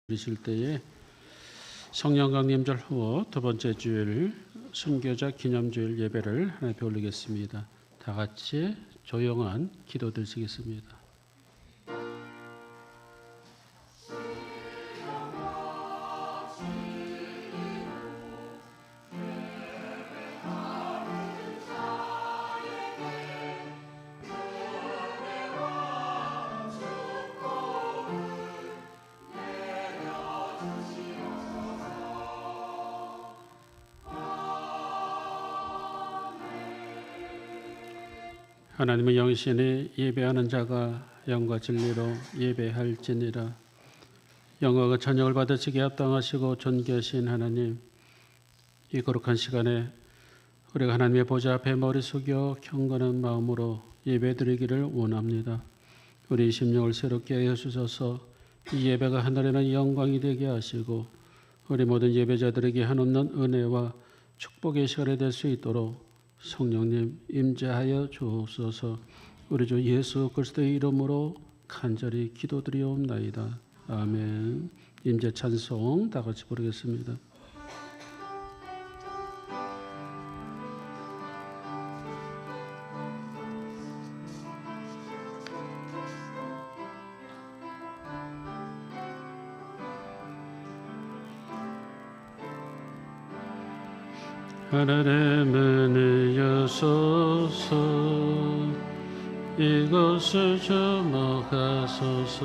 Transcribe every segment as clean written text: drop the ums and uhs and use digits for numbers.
드리실 때에 성령 강림절 후 두 번째 주일 순교자 기념주일 예배를 하나님께 올리겠습니다. 다 같이 조용한 기도 드리시겠습니다. 하나님은 영신이 예배하는 자가 영과 진리로 예배할지니라. 영광과 찬양을 받으시기에 합당하시고 존귀하신 하나님, 이 거룩한 시간에 우리가 하나님의 보좌 앞에 머리 숙여 경건한 마음으로 예배드리기를 원합니다. 우리 심령을 새롭게 하여 주셔서 이 예배가 하늘에는 영광이 되게 하시고 우리 모든 예배자들에게 한없는 은혜와 축복의 시간이 될 수 있도록 성령님 임재하여 주옵소서. 우리 주 예수 그리스도의 이름으로 간절히 기도드리옵나이다. 아멘. 임재 찬송 다 같이 부르겠습니다. 하늘의 문을 여소서, 이곳을 주목하소서.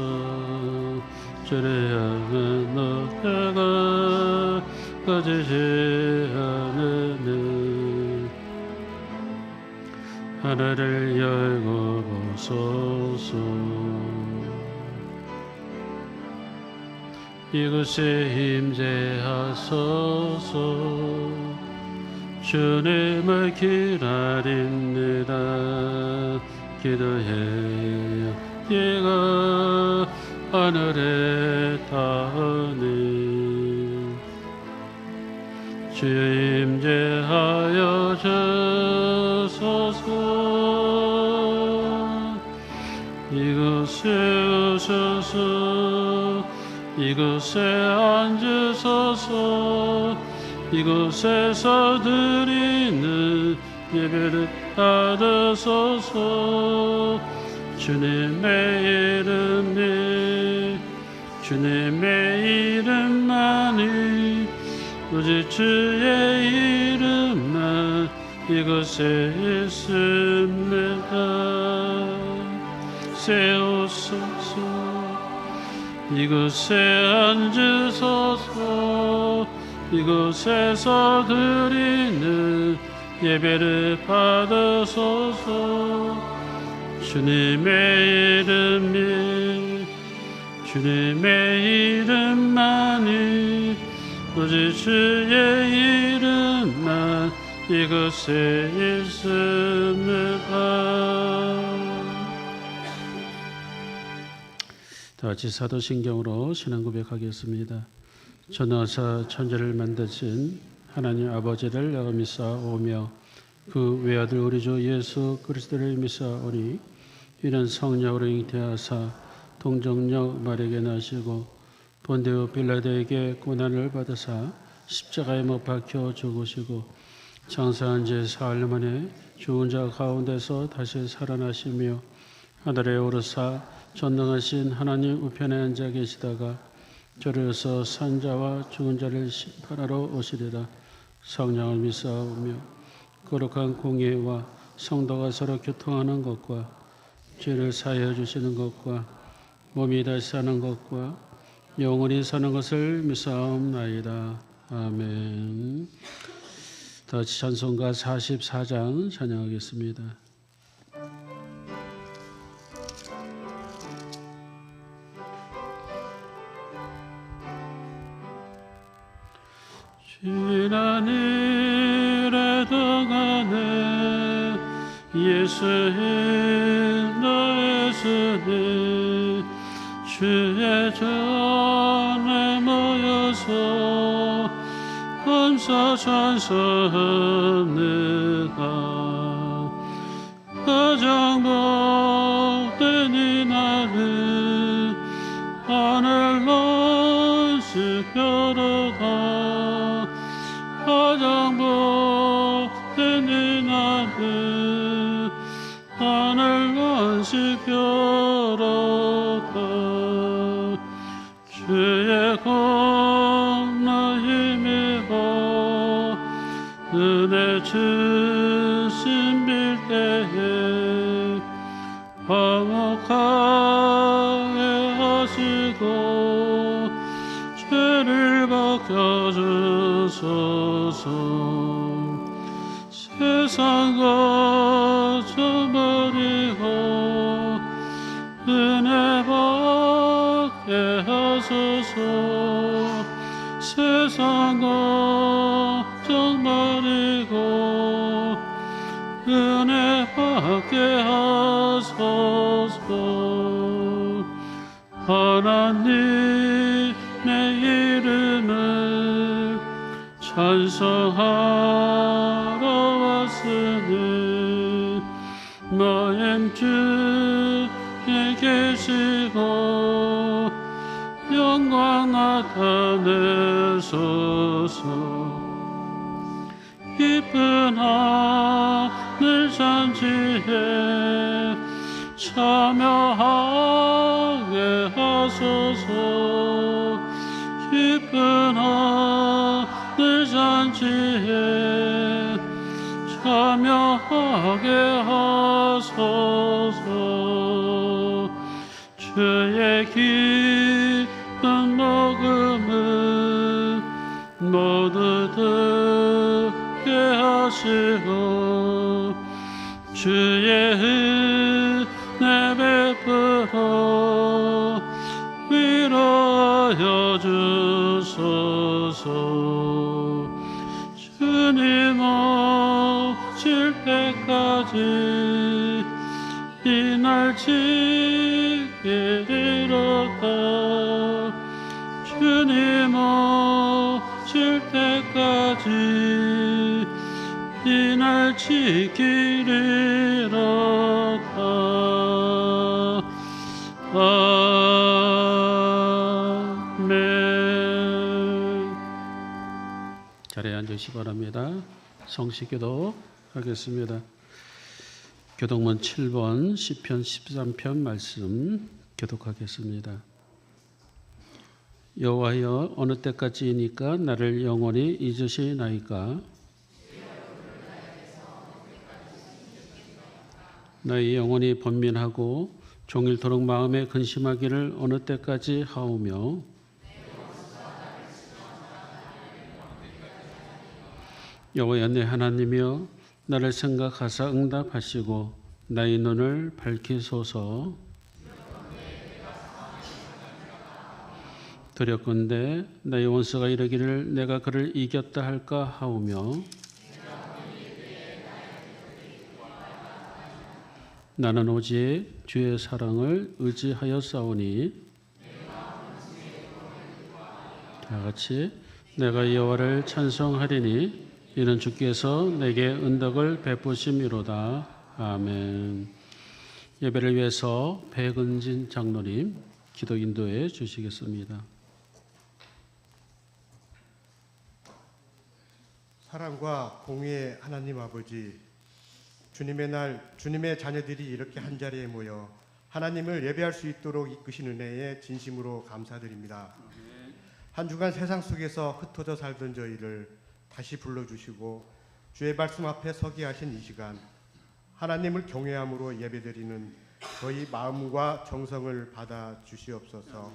주를 향한 노래가 꺼지지 않으니 하늘을 열고 보소서. 이곳에 임재하소서. 주님을 기다립니다. 기도해요. 이가 하늘에 닿으니 주여 임재하여 주소서. 이곳에 오소서. 이곳에 앉으소서. 이곳에서 드리는 예배를 받으소서. 주님의 이름만이 오직 주의 이름만 이곳에 있습니다. 세우소서. 이곳에 앉으소서. 이곳에서 드리는 예배를 받으소서. 주님의 이름만이 오직 주의 이름만 이곳에 있습니다. 다 같이 사도신경으로 신앙 고백하겠습니다. 전하사 천지를 만드신 하나님 아버지를 믿사오며 그 외아들 우리 주 예수 그리스도를 믿사오니 이는 성령으로 잉태하사 동정녀 마리아에게 나시고 본디오 빌라도에게 고난을 받으사 십자가에 못 박혀 죽으시고 장사한 지 사흘 만에 죽은 자 가운데서 다시 살아나시며 하늘에 오르사 전능하신 하나님 우편에 앉아 계시다가 저리로서 산자와 죽은 자를 심판하러 오시리라. 성령을 믿사오며 거룩한 공예와 성도가 서로 교통하는 것과 죄를 사하여 주시는 것과 몸이 다시 사는 것과 영원히 사는 것을 믿사옵나이다. 아멘. 다 같이 찬송가 44장 찬양하겠습니다. 지난 일에 동안에 예수의 너의 손에 주의 전에 모여서 감사 찬송합니다. 가장 복된 이 날은 하늘로 안식하로다. 가장 복된 나는 하늘 안식하로다. 주의 공로 힘입어 은혜 주신 빌때에 화목하게 하시고 죄를 벗겨주소서. 세상 거쳐버리고 은혜 받게 하소서. 세상 걱정버리고 은혜 받게 하소서. 하나님의 이름을 찬송하러 왔으니 마음 주에 계시고 영광 나타내소서. 깊은 하늘 잔치에 참여하게 하소서. 깊은 하늘 잔치에 참여하게 하소서. 주의 기쁜 복음을 모두 듣게 하시고 주의 은혜 베풀어 위로하여 주소서. 주님 오실 때까지 이 날 지키리로다. 주님 오실 때까지 이 날 지키리로다. 아멘. 자리에 앉으시기 바랍니다. 성시기도 하겠습니다. 교독문 7번 시편 13편 말씀 교독하겠습니다. 여호와여 어느 때까지이니까 나를 영원히 잊으시나이까. 나의 영혼이 번민하고 종일토록 마음에 근심하기를 어느 때까지 하오며 여호와여 내 하나님이여 나를 생각하사 응답하시고 나의 눈을 밝히소서. 두렵건대 나의 원수가 이르기를 내가 그를 이겼다 할까 하오며 나는 오직 주의 사랑을 의지하여 싸우니 다같이 내가 여호와를 찬송하리니 이는 주께서 내게 은덕을 베푸심이로다. 아멘. 예배를 위해서 백은진 장로님 기도 인도해 주시겠습니다. 사랑과 공의의 하나님 아버지, 주님의 날 주님의 자녀들이 이렇게 한자리에 모여 하나님을 예배할 수 있도록 이끄신 은혜에 진심으로 감사드립니다. 한 주간 세상 속에서 흩어져 살던 저희를 다시 불러주시고 주의 말씀 앞에 서게 하신 이 시간, 하나님을 경외함으로 예배드리는 저희 마음과 정성을 받아 주시옵소서.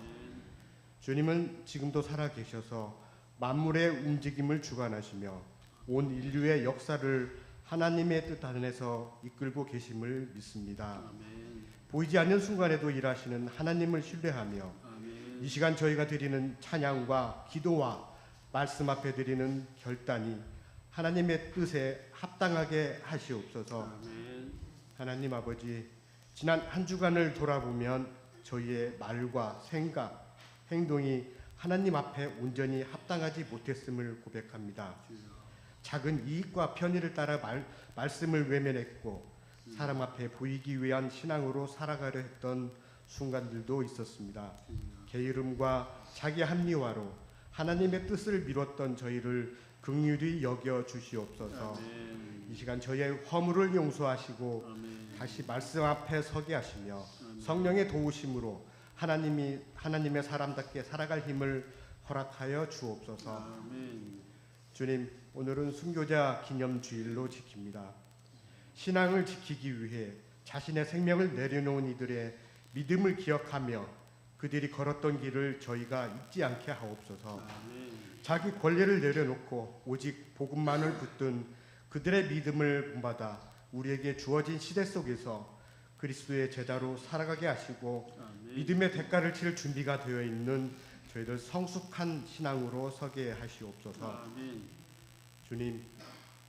주님은 지금도 살아계셔서 만물의 움직임을 주관하시며 온 인류의 역사를 하나님의 뜻 안에서 이끌고 계심을 믿습니다. 보이지 않는 순간에도 일하시는 하나님을 신뢰하며 이 시간 저희가 드리는 찬양과 기도와 말씀 앞에 드리는 결단이 하나님의 뜻에 합당하게 하시옵소서. 하나님 아버지, 지난 한 주간을 돌아보면 저희의 말과 생각, 행동이 하나님 앞에 온전히 합당하지 못했음을 고백합니다. 작은 이익과 편의를 따라 말씀을 외면했고 사람 앞에 보이기 위한 신앙으로 살아가려 했던 순간들도 있었습니다. 게으름과 자기 합리화로 하나님의 뜻을 미뤘던 저희를 긍휼히 여겨 주시옵소서. 아멘. 이 시간 저희의 허물을 용서하시고 아멘. 다시 말씀 앞에 서게 하시며 성령의 도우심으로 하나님의 사람답게 살아갈 힘을 허락하여 주옵소서. 아멘. 주님, 오늘은 순교자 기념주일로 지킵니다. 신앙을 지키기 위해 자신의 생명을 내려놓은 이들의 믿음을 기억하며 그들이 걸었던 길을 저희가 잊지 않게 하옵소서. 아멘. 자기 권리를 내려놓고 오직 복음만을 붙든 그들의 믿음을 본받아 우리에게 주어진 시대 속에서 그리스도의 제자로 살아가게 하시고 아멘. 믿음의 대가를 치를 준비가 되어 있는 저희들 성숙한 신앙으로 서게 하시옵소서. 아멘. 주님,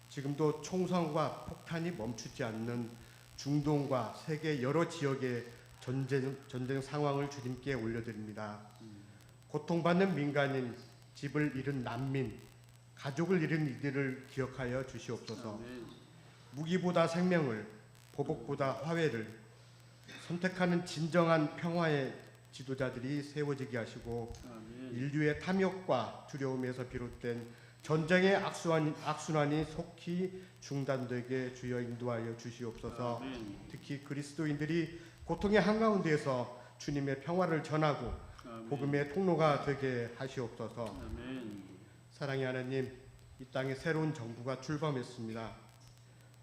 지금도 총성과 폭탄이 멈추지 않는 중동과 세계 여러 지역의 전쟁 상황을 주님께 올려드립니다. 고통받는 민간인, 집을 잃은 난민, 가족을 잃은 이들을 기억하여 주시옵소서. 아멘. 무기보다 생명을, 보복보다 화해를 선택하는 진정한 평화의 지도자들이 세워지게 하시고 아멘. 인류의 탐욕과 두려움에서 비롯된 전쟁의 악순환이 속히 중단되게 주여 인도하여 주시옵소서. 아멘. 특히 그리스도인들이 고통의 한가운데에서 주님의 평화를 전하고 아멘. 복음의 통로가 되게 하시옵소서. 아멘. 사랑의 하나님, 이 땅에 새로운 정부가 출범했습니다.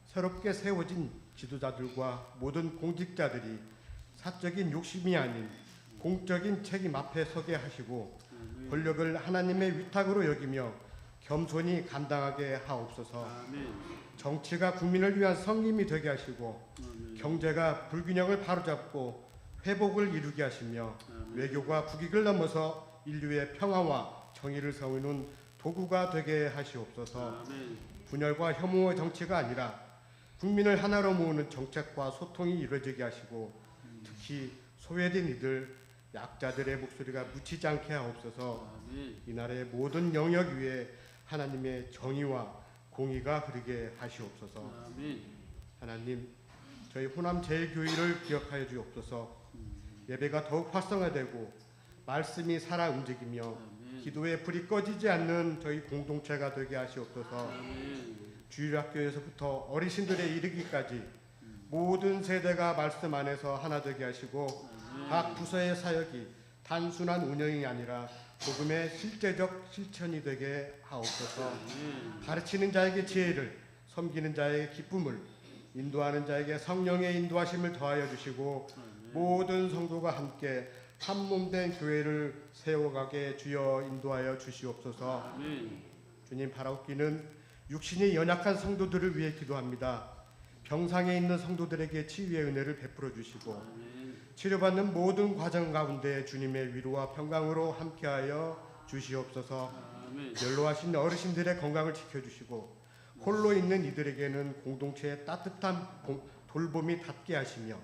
새롭게 세워진 지도자들과 모든 공직자들이 사적인 욕심이 아닌 공적인 책임 앞에 서게 하시고 권력을 하나님의 위탁으로 여기며 겸손히 감당하게 하옵소서. 아멘. 정치가 국민을 위한 섬김이 되게 하시고 아멘. 경제가 불균형을 바로잡고 회복을 이루게 하시며 아멘. 외교가 국익을 넘어서 인류의 평화와 정의를 세우는 도구가 되게 하시옵소서. 아멘. 분열과 혐오의 정치가 아니라 국민을 하나로 모으는 정책과 소통이 이루어지게 하시고 특히 소외된 이들, 약자들의 목소리가 묻히지 않게 하옵소서. 아멘. 이 나라의 모든 영역 위에 하나님의 정의와 공의가 흐르게 하시옵소서. 아멘. 하나님, 저희 호남 제일교회를 기억하여 주옵소서. 예배가 더욱 활성화되고 말씀이 살아 움직이며 아멘. 기도의 불이 꺼지지 않는 저희 공동체가 되게 하시옵소서. 아멘. 주일학교에서부터 어르신들에 이르기까지 모든 세대가 말씀 안에서 하나 되게 하시고 각 부서의 사역이 단순한 운영이 아니라 복음의 실제적 실천이 되게 하옵소서. 가르치는 자에게 지혜를, 섬기는 자에게 기쁨을, 인도하는 자에게 성령의 인도하심을 더하여 주시고 모든 성도가 함께 한 몸 된 교회를 세워가게 주여 인도하여 주시옵소서. 아멘. 주님, 바라옵기는 육신이 연약한 성도들을 위해 기도합니다. 병상에 있는 성도들에게 치유의 은혜를 베풀어 주시고 아멘. 치료받는 모든 과정 가운데 주님의 위로와 평강으로 함께하여 주시옵소서. 아멘. 연로하신 어르신들의 건강을 지켜주시고 홀로 있는 이들에게는 공동체의 따뜻한 돌봄이 닿게 하시며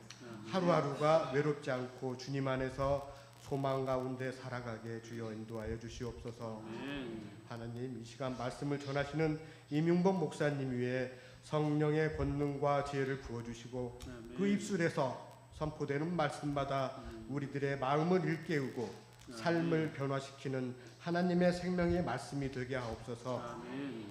하루하루가 외롭지 않고 주님 안에서 소망 가운데 살아가게 주여 인도하여 주시옵소서. 아멘. 하나님, 이 시간 말씀을 전하시는 이명범 목사님 위에 성령의 권능과 지혜를 부어주시고 그 입술에서 선포되는 말씀마다 우리들의 마음을 일깨우고 삶을 변화시키는 하나님의 생명의 말씀이 되게 하옵소서. 아멘.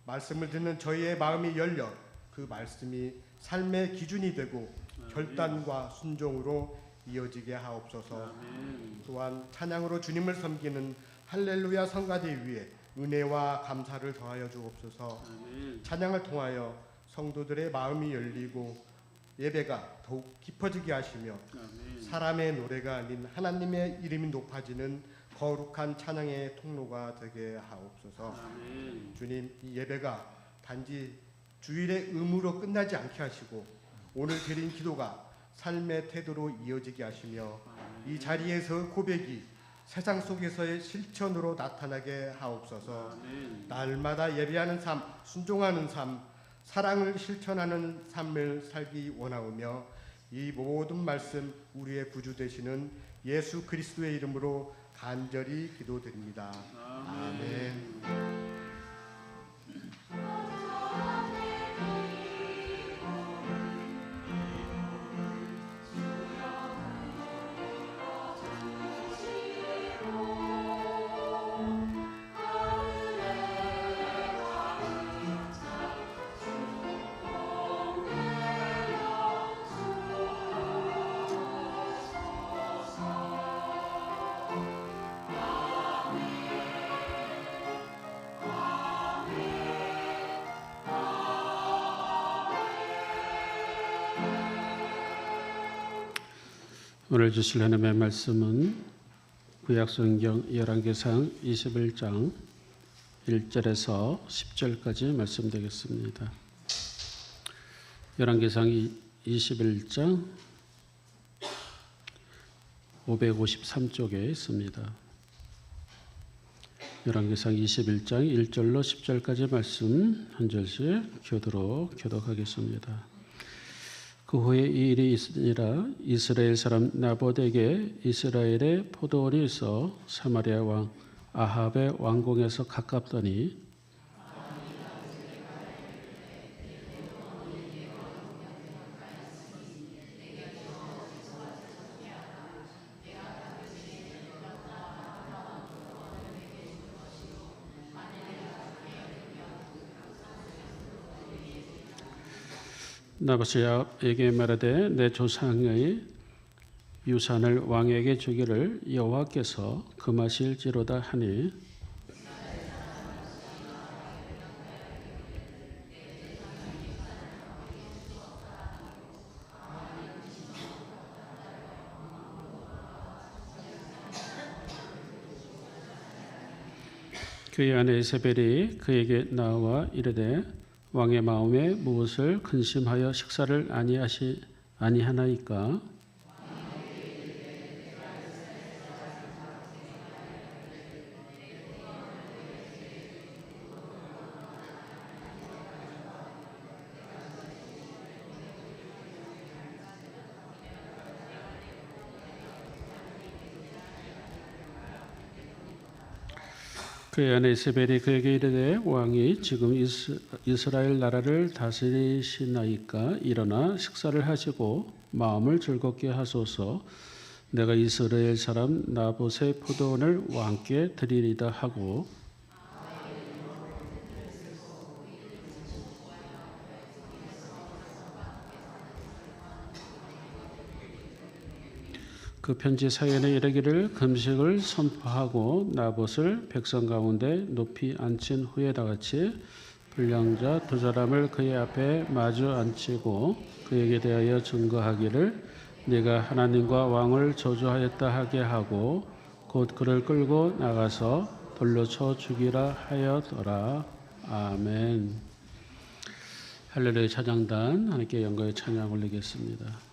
말씀을 듣는 저희의 마음이 열려 그 말씀이 삶의 기준이 되고 결단과 순종으로 이어지게 하옵소서. 아멘. 또한 찬양으로 주님을 섬기는 할렐루야 성가대 위에 은혜와 감사를 더하여 주옵소서. 아멘. 찬양을 통하여 성도들의 마음이 열리고 예배가 더욱 깊어지게 하시며 아멘. 사람의 노래가 아닌 하나님의 이름이 높아지는 거룩한 찬양의 통로가 되게 하옵소서. 아멘. 주님, 이 예배가 단지 주일의 의무로 끝나지 않게 하시고 오늘 드린 기도가 삶의 태도로 이어지게 하시며 이 자리에서 고백이 세상 속에서의 실천으로 나타나게 하옵소서. 아멘. 날마다 예배하는 삶, 순종하는 삶, 사랑을 실천하는 삶을 살기 원하오며 이 모든 말씀 우리의 구주 되시는 예수 그리스도의 이름으로 간절히 기도드립니다. 아멘. 오늘 주실 하나님의 말씀은 구약성경 열왕기상 21장 1절에서 10절까지 말씀되겠습니다. 열왕기상 21장 553쪽에 있습니다. 열왕기상 21장 1절로 10절까지 말씀 한 절씩 교독하겠습니다. 그 후에 이 일이 있으니라. 이스라엘 사람 나봇에게 이스라엘의 포도원이 있어 사마리아 왕 아합의 왕궁에서 가깝더니 나봇이 아합에게 말하되 내 조상의 유산을 왕에게 주기를 여호와께서 금하실지로다 하니 그의 아내 이세벨이 그에게 나와 이르되 왕의 마음에 무엇을 근심하여 식사를 아니하나이까? 그의 아내 이세벨이 그에게 이르되 왕이 지금 이스라엘 나라를 다스리시나이까? 일어나 식사를 하시고 마음을 즐겁게 하소서. 내가 이스라엘 사람 나봇의 포도원을 왕께 드리리다 하고 그 편지 사연에 이르기를 금식을 선포하고 나봇을 백성 가운데 높이 앉힌 후에 다같이 불량자 두 사람을 그의 앞에 마주 앉히고 그에게 대하여 증거하기를 네가 하나님과 왕을 저주하였다 하게 하고 곧 그를 끌고 나가서 돌로 쳐 죽이라 하였더라. 아멘. 할렐루야. 찬양단 하나님께 영광의 찬양 올리겠습니다.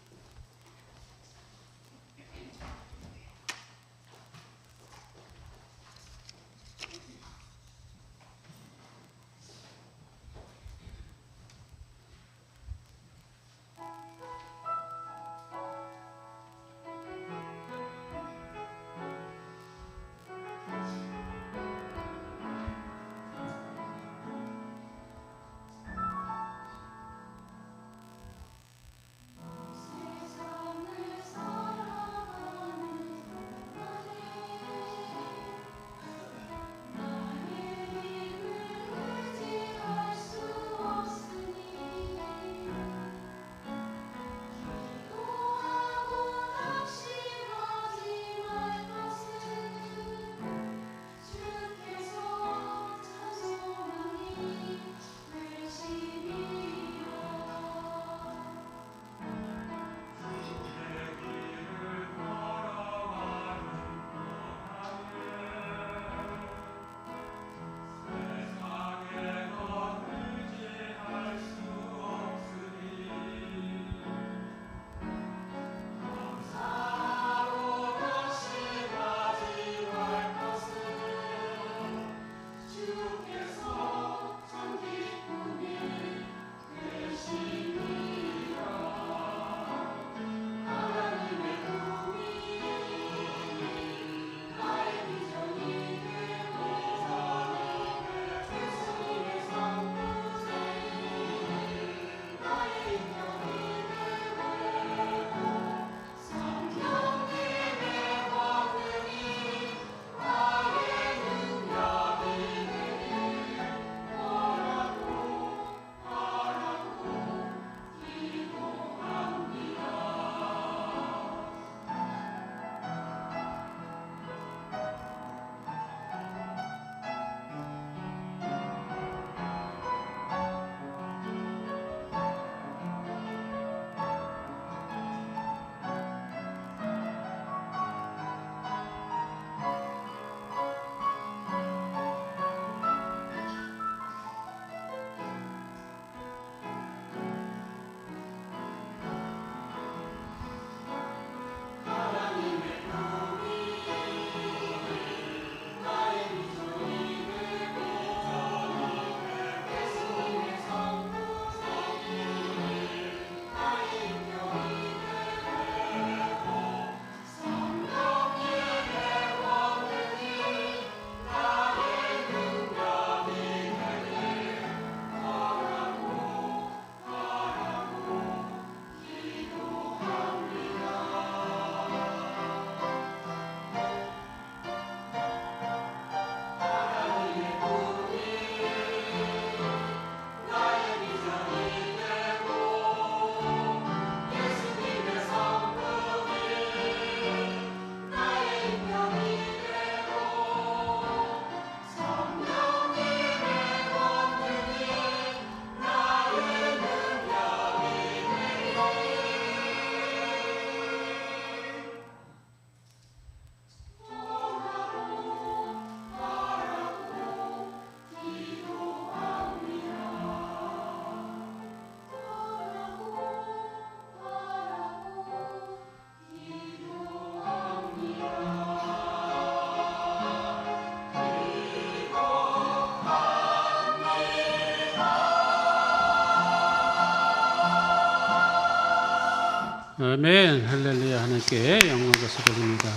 아멘. 할렐루야. 하나님께 영광과 드립니다.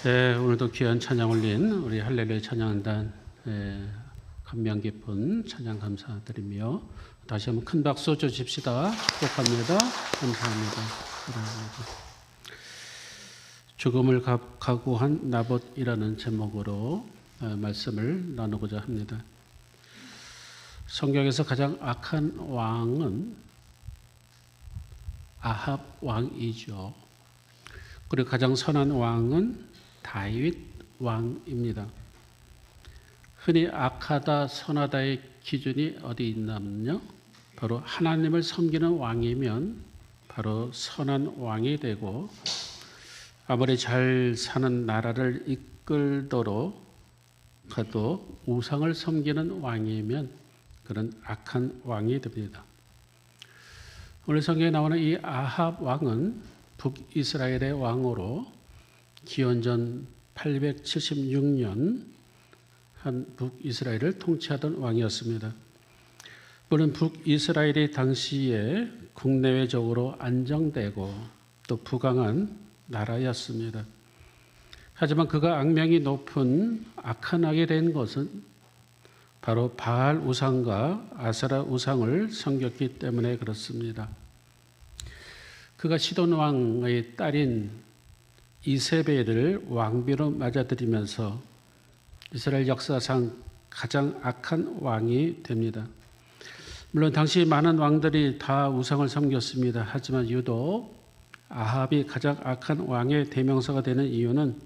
네, 오늘도 귀한 찬양 올린 우리 할렐루야 찬양단 감명 깊은 찬양 감사드리며 다시 한번 큰 박수 주십시다. 축복합니다. 감사합니다. 죽음을 각오한 나봇이라는 제목으로 말씀을 나누고자 합니다. 성경에서 가장 악한 왕은 아합 왕이죠. 그리고 가장 선한 왕은 다윗 왕입니다. 흔히 악하다 선하다의 기준이 어디 있냐면요, 바로 하나님을 섬기는 왕이면 바로 선한 왕이 되고, 아무리 잘 사는 나라를 이끌도록 가도 우상을 섬기는 왕이면 그런 악한 왕이 됩니다. 오늘 성경에 나오는 이 아합 왕은 북이스라엘의 왕으로 기원전 876년 한 북이스라엘을 통치하던 왕이었습니다. 물론 북이스라엘이 당시에 국내외적으로 안정되고 또 부강한 나라였습니다. 하지만 그가 악명이 높은 악한 왕이 된 것은 바로 바알 우상과 아세라 우상을 섬겼기 때문에 그렇습니다. 그가 시돈 왕의 딸인 이세벨을 왕비로 맞아들이면서 이스라엘 역사상 가장 악한 왕이 됩니다. 물론 당시 많은 왕들이 다 우상을 섬겼습니다. 하지만 유독 아합이 가장 악한 왕의 대명사가 되는 이유는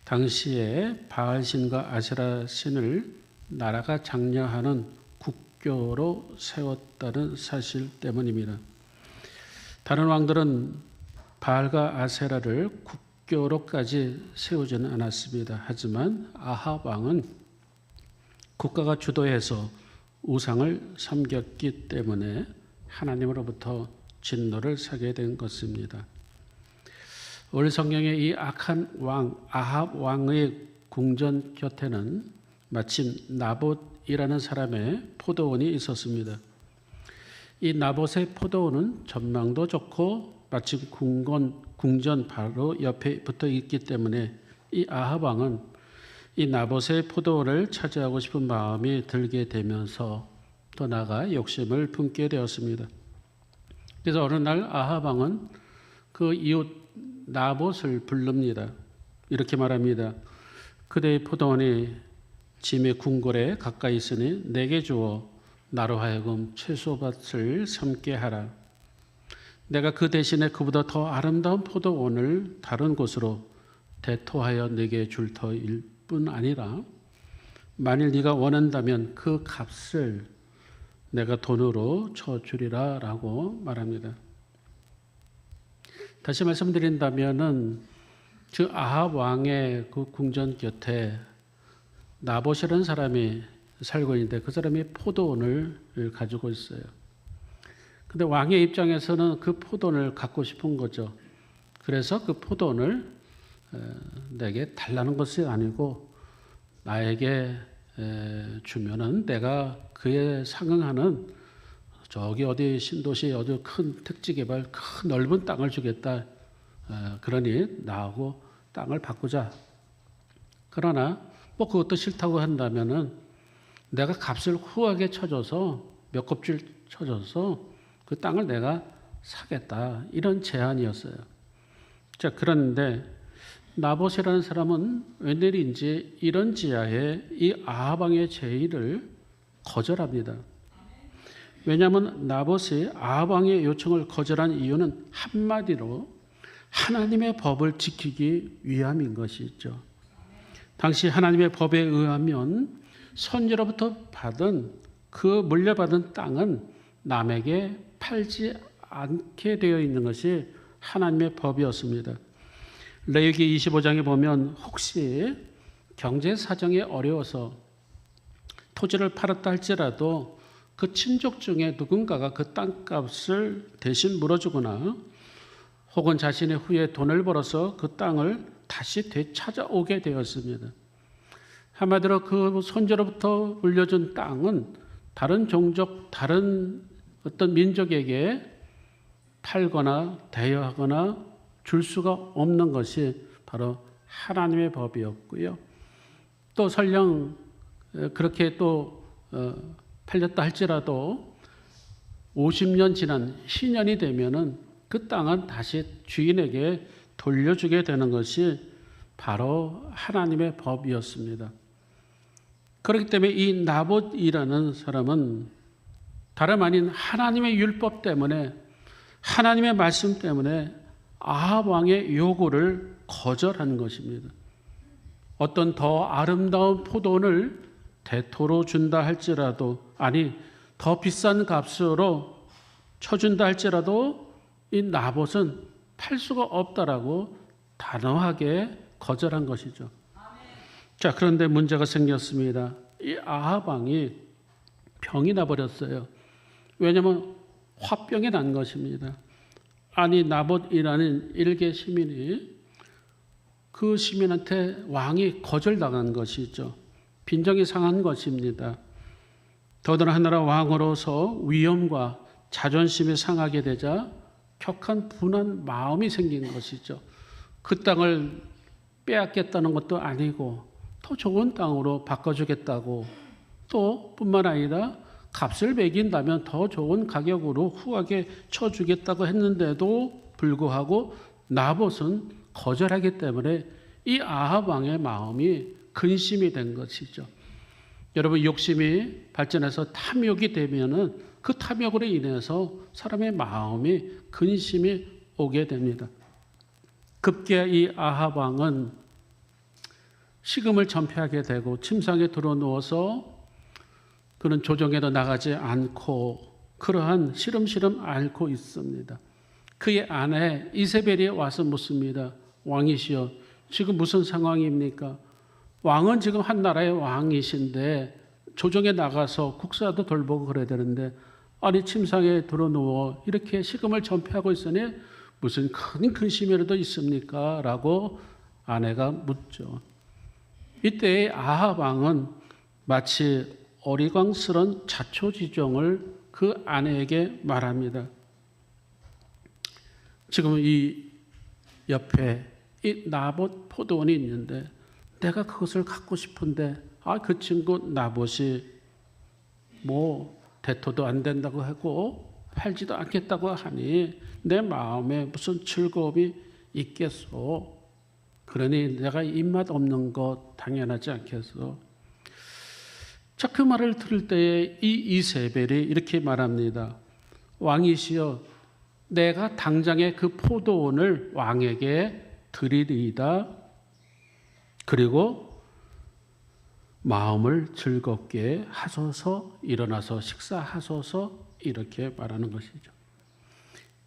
당시에 바알신과 아세라신을 나라가 장려하는 국교로 세웠다는 사실 때문입니다. 다른 왕들은 바알과 아세라를 국교로까지 세우지는 않았습니다. 하지만 아합 왕은 국가가 주도해서 우상을 섬겼기 때문에 하나님으로부터 진노를 사게 된 것입니다. 오늘 성경에 이 악한 왕 아합 왕의 궁전 곁에는 마침 나봇이라는 사람의 포도원이 있었습니다. 이 나봇의 포도원은 전망도 좋고 마침 궁전 바로 옆에 붙어 있기 때문에 이 아합 왕은 이 나봇의 포도원을 차지하고 싶은 마음이 들게 되면서 또 나아가 욕심을 품게 되었습니다. 그래서 어느 날 아합 왕은 그 이웃 나봇을 부릅니다. 이렇게 말합니다. 그대의 포도원이 짐의 궁궐에 가까이 있으니 내게 주어 나로 하여금 채소밭을 삼게 하라. 내가 그 대신에 그보다 더 아름다운 포도원을 다른 곳으로 대토하여 내게 줄 터일 뿐 아니라 만일 네가 원한다면 그 값을 내가 돈으로 쳐주리라 라고 말합니다. 다시 말씀드린다면은 그 아합 왕의 그 궁전 곁에 나봇이라는 사람이 살고 있는데 그 사람이 포도원을 가지고 있어요. 근데 왕의 입장에서는 그 포도원을 갖고 싶은 거죠. 그래서 그 포도원을 내게 달라는 것이 아니고 나에게 주면은 내가 그에 상응하는 저기 어디 신도시 어디 큰 택지 개발 큰 넓은 땅을 주겠다. 그러니 나하고 땅을 바꾸자. 그러나 뭐 그것도 싫다고 한다면은 내가 값을 후하게 쳐줘서 몇 kop줄 쳐줘서 그 땅을 내가 사겠다. 이런 제안이었어요. 자, 그런데 나봇이라는 사람은 웬일인지 이런 지하에 이 아합 왕의 제의를 거절합니다. 왜냐하면 나봇이 아합 왕의 요청을 거절한 이유는 한마디로 하나님의 법을 지키기 위함인 것이죠. 당시 하나님의 법에 의하면 선지로부터 받은 그 물려받은 땅은 남에게 팔지 않게 되어 있는 것이 하나님의 법이었습니다. 레위기 25장에 보면 혹시 경제 사정이 어려워서 토지를 팔았다 할지라도 그 친족 중에 누군가가 그 땅값을 대신 물어주거나 혹은 자신의 후에 돈을 벌어서 그 땅을 다시 되찾아오게 되었습니다. 한마디로 그 선조로부터 물려준 땅은 다른 종족, 다른 어떤 민족에게 팔거나 대여하거나 줄 수가 없는 것이 바로 하나님의 법이었고요. 또 설령 그렇게 또 팔렸다 할지라도 50년 지난 희년이 되면은 그 땅은 다시 주인에게 돌려주게 되는 것이 바로 하나님의 법이었습니다. 그렇기 때문에 이 나봇이라는 사람은 다름 아닌 하나님의 율법 때문에, 하나님의 말씀 때문에 아합 왕의 요구를 거절한 것입니다. 어떤 더 아름다운 포도원을 대토로 준다 할지라도, 아니 더 비싼 값으로 쳐준다 할지라도 이 나봇은 팔 수가 없다라고 단호하게 거절한 것이죠. 자, 그런데 문제가 생겼습니다. 이 아합 왕이 병이 나버렸어요. 왜냐하면 화병이 난 것입니다. 아니 나봇이라는 일개 시민이 그 시민한테 왕이 거절당한 것이죠. 빈정이 상한 것입니다. 더더나 왕으로서 위엄과 자존심이 상하게 되자 격한 분한 마음이 생긴 것이죠. 그 땅을 빼앗겠다는 것도 아니고 더 좋은 땅으로 바꿔주겠다고, 또 뿐만 아니라 값을 매긴다면 더 좋은 가격으로 후하게 쳐주겠다고 했는데도 불구하고 나봇은 거절하기 때문에 이 아합 왕의 마음이 근심이 된 것이죠. 여러분, 욕심이 발전해서 탐욕이 되면은 그 탐욕으로 인해서 사람의 마음이 근심이 오게 됩니다. 급기야 이 아합 왕은 식음을 전폐하게 되고 침상에 들어 누워서 그는 조정에도 나가지 않고 그러한 시름시름 앓고 있습니다. 그의 아내 이세벨이 와서 묻습니다. 왕이시여, 지금 무슨 상황입니까? 왕은 지금 한 나라의 왕이신데 조정에 나가서 국사도 돌보고 그래야 되는데, 아니 침상에 들어 누워 이렇게 식음을 전폐하고 있으니 무슨 큰 근심이라도 있습니까? 라고 아내가 묻죠. 이때 아합 왕은 마치 어리광스런 자초지종을 그 아내에게 말합니다. 지금 이 옆에 이 나봇 포도원이 있는데 내가 그것을 갖고 싶은데 그 친구 나봇이 뭐 대토도 안 된다고 하고 팔지도 않겠다고 하니 내 마음에 무슨 즐거움이 있겠소. 그러니 내가 입맛 없는 것 당연하지 않겠소. 자, 그 말을 들을 때에 이 이세벨이 이렇게 말합니다. 왕이시여, 내가 당장에 그 포도원을 왕에게 드리리이다. 그리고 마음을 즐겁게 하소서, 일어나서 식사하소서, 이렇게 말하는 것이죠.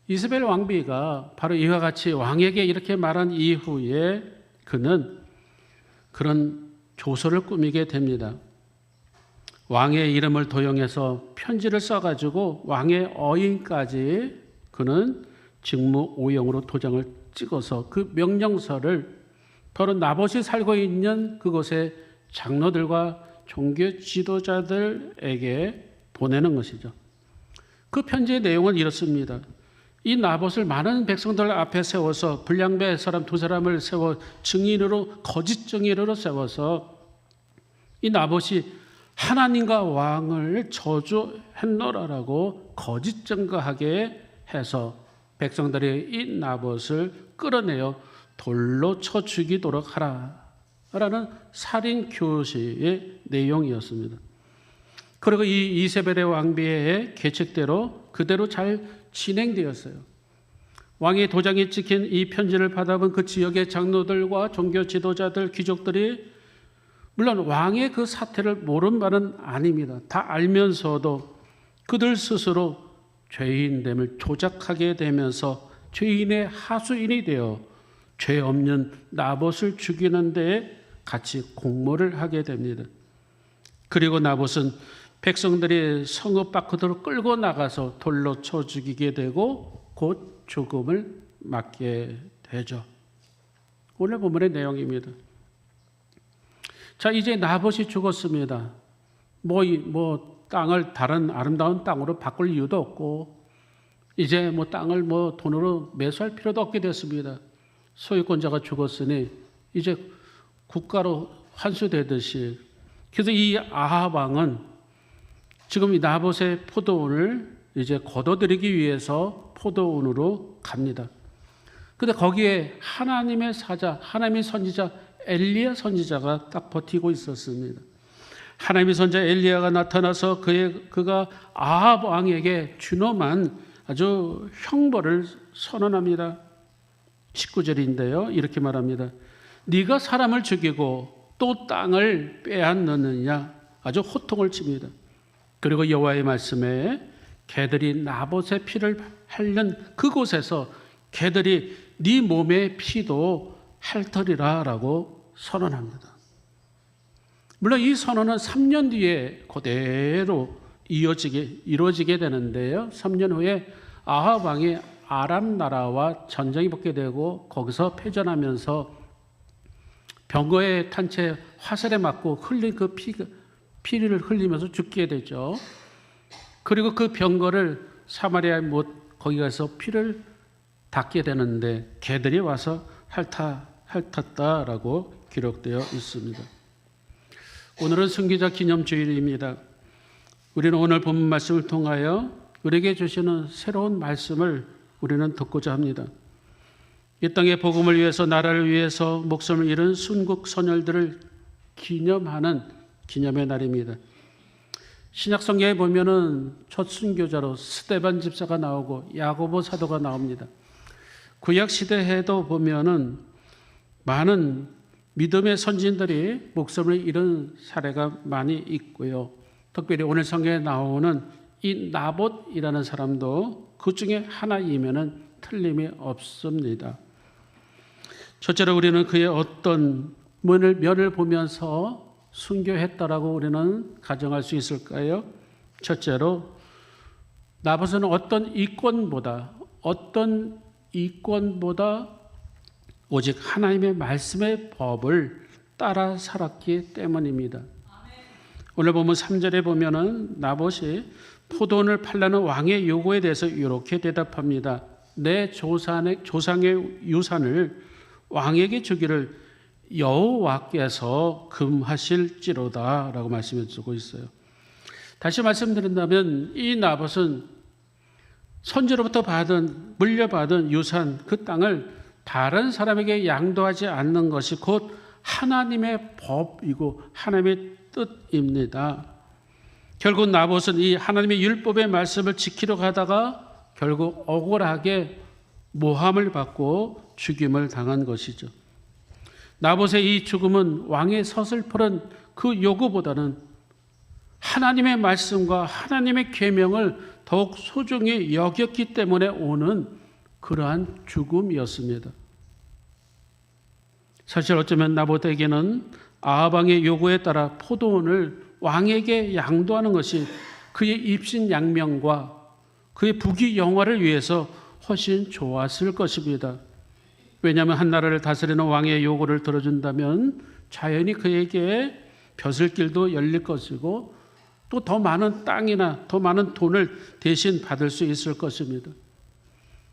이세벨 왕비가 바로 이와 같이 왕에게 이렇게 말한 이후에 그는 그런 조서를 꾸미게 됩니다. 왕의 이름을 도용해서 편지를 써가지고 왕의 어인까지 그는 직무오용으로 도장을 찍어서 그 명령서를 바로 나봇이 살고 있는 그곳의 장로들과 종교 지도자들에게 보내는 것이죠. 그 편지의 내용은 이렇습니다. 이 나봇을 많은 백성들 앞에 세워서 불량배 사람 두 사람을 세워 증인으로, 거짓 증인으로 세워서 이 나봇이 하나님과 왕을 저주했노라라고 거짓 증거하게 해서 백성들이 이 나봇을 끌어내어 돌로 쳐 죽이도록 하라라는 살인 교시의 내용이었습니다. 그리고 이 이세벨의 왕비의 계책대로 그대로 잘 진행되었어요. 왕의 도장이 찍힌 이 편지를 받아본 그 지역의 장로들과 종교 지도자들, 귀족들이 물론 왕의 그 사태를 모른 바는 아닙니다. 다 알면서도 그들 스스로 죄인됨을 조작하게 되면서 죄인의 하수인이 되어 죄 없는 나봇을 죽이는 데에 같이 공모를 하게 됩니다. 그리고 나봇은 백성들이 성읍 밖으로 끌고 나가서 돌로 쳐 죽이게 되고 곧 죽음을 맞게 되죠. 오늘 본문의 내용입니다. 자, 이제 나봇이 죽었습니다. 땅을 다른 아름다운 땅으로 바꿀 이유도 없고 이제 뭐 땅을 뭐 돈으로 매수할 필요도 없게 됐습니다. 소유권자가 죽었으니 이제 국가로 환수되듯이. 그래서 이 아합 왕은 지금 이 나봇의 포도원을 이제 거둬들이기 위해서 포도원으로 갑니다. 근데 거기에 하나님의 사자, 하나님의 선지자 엘리야 선지자가 딱 버티고 있었습니다. 하나님의 선지자 엘리야가 나타나서 그가 아합 왕에게 준엄한 아주 형벌을 선언합니다. 19절인데요. 이렇게 말합니다. 네가 사람을 죽이고 또 땅을 빼앗느느냐. 아주 호통을 칩니다. 그리고 여호와의 말씀에 개들이 나봇의 피를 핥는 그곳에서 개들이 네 몸의 피도 핥으리라 라고 선언합니다. 물론 이 선언은 3년 뒤에 그대로 이루어지게 되는데요. 3년 후에 아합 왕이 아람 나라와 전쟁이 붙게 되고 거기서 패전하면서 병거에 탄 채 화살에 맞고 흘린 그 피를 흘리면서 죽게 되죠. 그리고 그 병거를 사마리아의 못 거기 가서 피를 닦게 되는데 개들이 와서 핥았다라고 기록되어 있습니다. 오늘은 순교자 기념주일입니다. 우리는 오늘 본문 말씀을 통하여 우리에게 주시는 새로운 말씀을 우리는 듣고자 합니다. 이 땅의 복음을 위해서 나라를 위해서 목숨을 잃은 순국 선열들을 기념하는 기념의 날입니다. 신약 성경에 보면은 첫 순교자로 스데반 집사가 나오고 야고보 사도가 나옵니다. 구약 시대에도 보면은 많은 믿음의 선진들이 목숨을 잃은 사례가 많이 있고요. 특별히 오늘 성경에 나오는 이 나봇이라는 사람도 그 중에 하나이면은 틀림이 없습니다. 첫째로 우리는 그의 어떤 면을 보면서 순교했다라고 우리는 가정할 수 있을까요? 첫째로 나봇은 어떤 이권보다 오직 하나님의 말씀의 법을 따라 살았기 때문입니다. 오늘 보면 3절에 보면은 나봇이 포도원을 팔라는 왕의 요구에 대해서 이렇게 대답합니다. 내 조상의 유산을 왕에게 주기를 여호와께서 금하실지로다 라고 말씀해 주고 있어요. 다시 말씀드린다면 이 나봇은 선지로부터 물려받은 유산 그 땅을 다른 사람에게 양도하지 않는 것이 곧 하나님의 법이고 하나님의 뜻입니다. 결국 나봇은 이 하나님의 율법의 말씀을 지키려고 하다가 결국 억울하게 모함을 받고 죽임을 당한 것이죠. 나봇의 이 죽음은 왕의 서슬퍼런 그 요구보다는 하나님의 말씀과 하나님의 계명을 더욱 소중히 여겼기 때문에 오는 그러한 죽음이었습니다. 사실 어쩌면 나봇에게는 아합 왕의 요구에 따라 포도원을 왕에게 양도하는 것이 그의 입신양명과 그의 부귀영화를 위해서 훨씬 좋았을 것입니다. 왜냐하면 한 나라를 다스리는 왕의 요구를 들어준다면 자연히 그에게 벼슬길도 열릴 것이고 또 더 많은 땅이나 더 많은 돈을 대신 받을 수 있을 것입니다.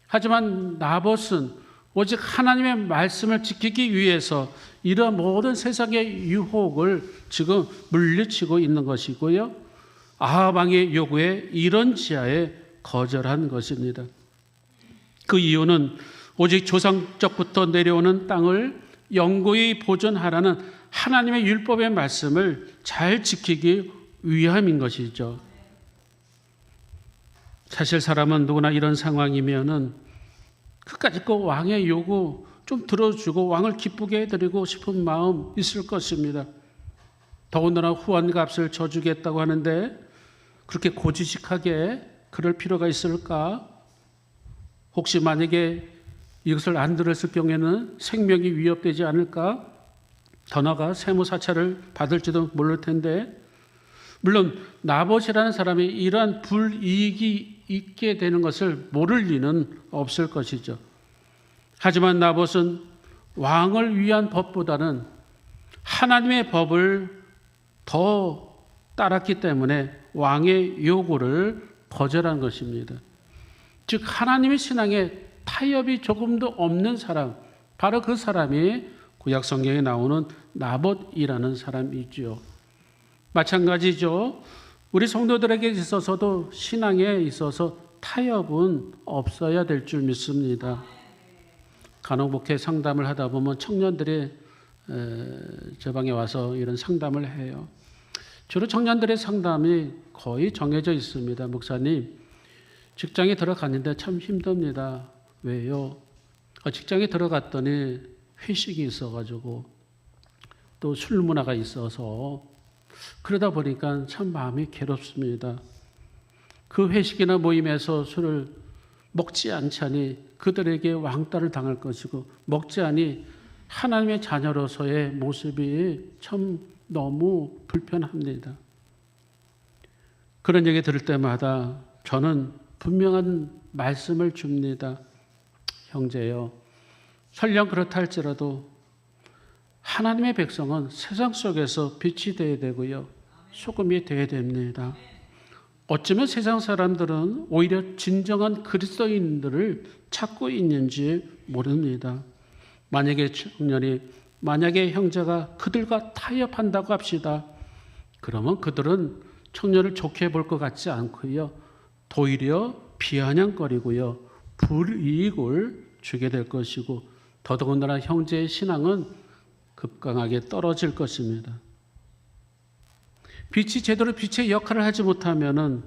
하지만 나봇은 오직 하나님의 말씀을 지키기 위해서 이러한 모든 세상의 유혹을 지금 물리치고 있는 것이고요. 아합 왕의 요구에 이런 지하에 거절한 것입니다. 그 이유는 오직 조상적부터 내려오는 땅을 영구히 보존하라는 하나님의 율법의 말씀을 잘 지키기 위함인 것이죠. 사실 사람은 누구나 이런 상황이면은 끝까지 그 왕의 요구 좀 들어주고 왕을 기쁘게 해드리고 싶은 마음 있을 것입니다. 더군다나 후원값을 져주겠다고 하는데 그렇게 고지식하게 그럴 필요가 있을까? 혹시 만약에 이것을 안 들었을 경우에는 생명이 위협되지 않을까? 더 나아가 세무사찰을 받을지도 모를 텐데 물론 나봇이라는 사람이 이러한 불이익이 있게 되는 것을 모를 리는 없을 것이죠. 하지만 나봇은 왕을 위한 법보다는 하나님의 법을 더 따랐기 때문에 왕의 요구를 거절한 것입니다. 즉 하나님의 신앙에 타협이 조금도 없는 사람, 바로 그 사람이 구약 성경에 나오는 나봇이라는 사람이죠. 마찬가지죠. 우리 성도들에게 있어서도 신앙에 있어서 타협은 없어야 될 줄 믿습니다. 간혹목회 상담을 하다 보면 청년들이 제 방에 와서 이런 상담을 해요. 주로 청년들의 상담이 거의 정해져 있습니다. 목사님, 직장에 들어갔는데 참 힘듭니다. 왜요? 직장에 들어갔더니 회식이 있어가지고 또 술 문화가 있어서 그러다 보니까 참 마음이 괴롭습니다. 그 회식이나 모임에서 술을 먹지 않자니 그들에게 왕따를 당할 것이고, 먹지 않니 하나님의 자녀로서의 모습이 참 너무 불편합니다. 그런 얘기 들을 때마다 저는 분명한 말씀을 줍니다. 형제요, 설령 그렇다 할지라도 하나님의 백성은 세상 속에서 빛이 되어야 되고요, 소금이 되어야 됩니다. 어쩌면 세상 사람들은 오히려 진정한 그리스도인들을 찾고 있는지 모릅니다. 만약에 청년이, 만약에 형제가 그들과 타협한다고 합시다. 그러면 그들은 청년을 좋게 볼 것 같지 않고요, 오히려 비아냥거리고요, 불이익을 주게 될 것이고, 더더군다나 형제의 신앙은 급강하게 떨어질 것입니다. 빛이 제대로 빛의 역할을 하지 못하면은,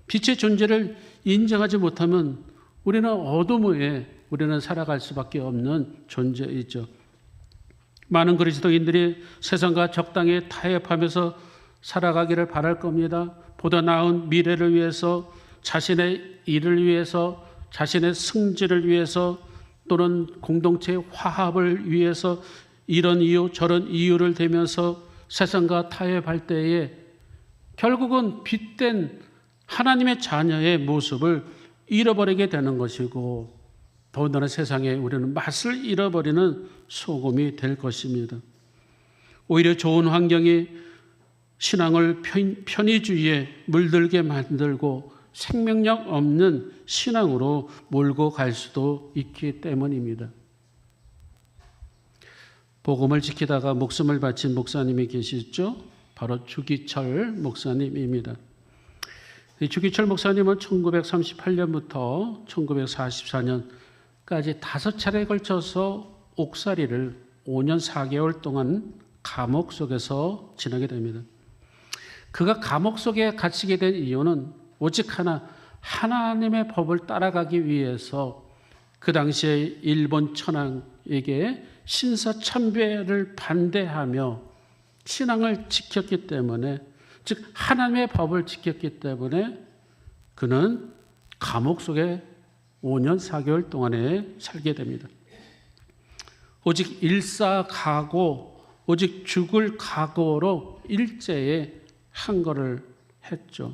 빛의 존재를 인정하지 못하면 우리는 어둠에 우리는 살아갈 수밖에 없는 존재이죠. 많은 그리스도인들이 세상과 적당히 타협하면서 살아가기를 바랄 겁니다. 보다 나은 미래를 위해서, 자신의 일을 위해서, 자신의 승진을 위해서, 또는 공동체의 화합을 위해서 이런 이유 저런 이유를 대면서 세상과 타협할 때에 결국은 빛된 하나님의 자녀의 모습을 잃어버리게 되는 것이고, 더군다나 세상에 우리는 맛을 잃어버리는 소금이 될 것입니다. 오히려 좋은 환경이 신앙을 편의주의에 물들게 만들고 생명력 없는 신앙으로 몰고 갈 수도 있기 때문입니다. 복음을 지키다가 목숨을 바친 목사님이 계시죠? 바로 주기철 목사님입니다. 주기철 목사님은 1938년부터 1944년까지 5차례에 걸쳐서 옥살이를 5년 4개월 동안 감옥 속에서 지나게 됩니다. 그가 감옥 속에 갇히게 된 이유는 오직 하나, 하나님의 법을 따라가기 위해서 그 당시에 일본 천황에게 신사참배를 반대하며 신앙을 지켰기 때문에, 즉 하나님의 법을 지켰기 때문에 그는 감옥 속에 5년 4개월 동안에 살게 됩니다. 오직 일사각오, 오직 죽을 각오로 일제에 항거를 했죠.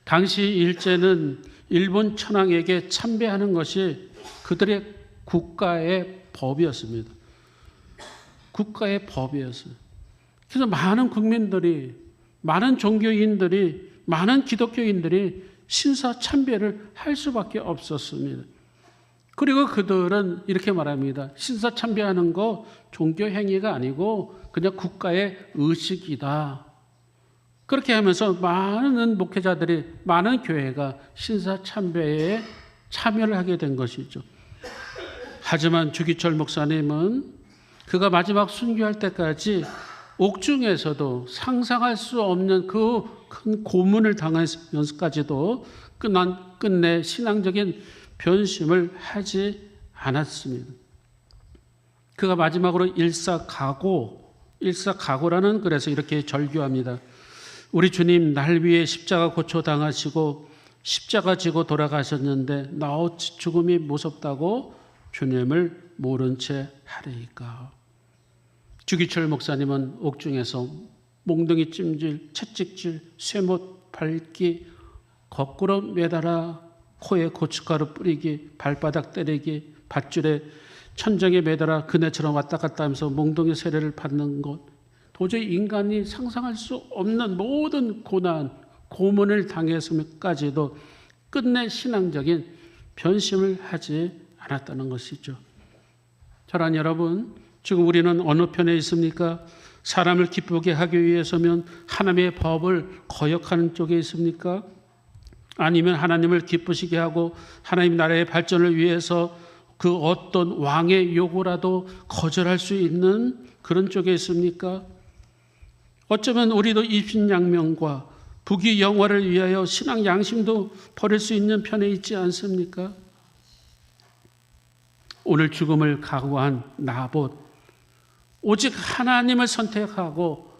당시 일제는 일본 천황에게 참배하는 것이 그들의 국가의 법이었습니다. 국가의 법이었어요. 그래서 많은 국민들이, 많은 종교인들이, 많은 기독교인들이 신사참배를 할 수밖에 없었습니다. 그리고 그들은 이렇게 말합니다. 신사참배하는 거 종교 행위가 아니고 그냥 국가의 의식이다. 그렇게 하면서 많은 목회자들이, 많은 교회가 신사참배에 참여를 하게 된 것이죠. 하지만 주기철 목사님은 그가 마지막 순교할 때까지 옥중에서도 상상할 수 없는 그 큰 고문을 당하면서까지도 끝내 신앙적인 변심을 하지 않았습니다. 그가 마지막으로 일사각오라는 글에서 이렇게 절규합니다. 우리 주님 날 위해 십자가 고초 당하시고 십자가 지고 돌아가셨는데 나 어찌 죽음이 무섭다고 주님을 모른 채 하리이까. 주기철 목사님은 옥중에서 몽둥이 찜질, 채찍질, 쇠못 밟기, 거꾸로 매달아 코에 고춧가루 뿌리기, 발바닥 때리기, 밧줄에 천정에 매달아 그네처럼 왔다 갔다 하면서 몽둥이 세례를 받는 것, 도저히 인간이 상상할 수 없는 모든 고난, 고문을 당했음까지도 끝내 신앙적인 변심을 하지 않았다는 것이죠. 사랑하는 여러분, 지금 우리는 어느 편에 있습니까? 사람을 기쁘게 하기 위해서면 하나님의 법을 거역하는 쪽에 있습니까? 아니면 하나님을 기쁘시게 하고 하나님 나라의 발전을 위해서 그 어떤 왕의 요구라도 거절할 수 있는 그런 쪽에 있습니까? 어쩌면 우리도 입신양명과 부귀 영화를 위하여 신앙 양심도 버릴 수 있는 편에 있지 않습니까? 오늘 죽음을 각오한 나봇, 오직 하나님을 선택하고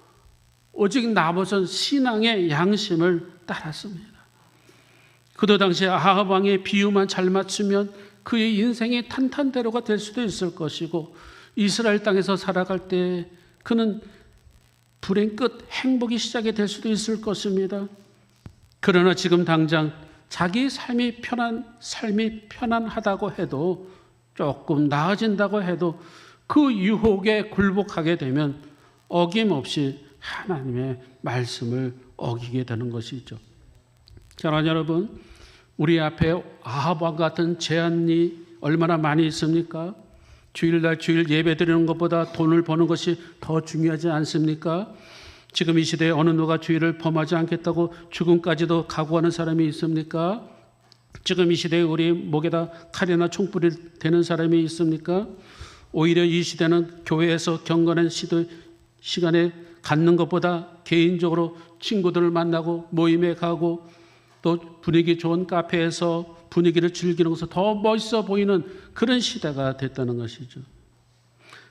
오직 나봇은 신앙의 양심을 따랐습니다. 그도 당시 아합 왕의 비유만 잘 맞추면 그의 인생이 탄탄대로가 될 수도 있을 것이고 이스라엘 땅에서 살아갈 때 그는 불행 끝 행복이 시작이 될 수도 있을 것입니다. 그러나 지금 당장 자기 삶이 편안하다고 해도 조금 나아진다고 해도 그 유혹에 굴복하게 되면 어김없이 하나님의 말씀을 어기게 되는 것이죠. 사랑하는 여러분, 우리 앞에 아합과 같은 제한이 얼마나 많이 있습니까? 주일날 주일 예배 드리는 것보다 돈을 버는 것이 더 중요하지 않습니까? 지금 이 시대에 어느 누가 주일을 범하지 않겠다고 죽음까지도 각오하는 사람이 있습니까? 지금 이 시대에 우리 목에다 칼이나 총불이 되는 사람이 있습니까? 오히려 이 시대는 교회에서 경건한 시간에 갖는 것보다 개인적으로 친구들을 만나고 모임에 가고 또 분위기 좋은 카페에서 분위기를 즐기는 것은 더 멋있어 보이는 그런 시대가 됐다는 것이죠.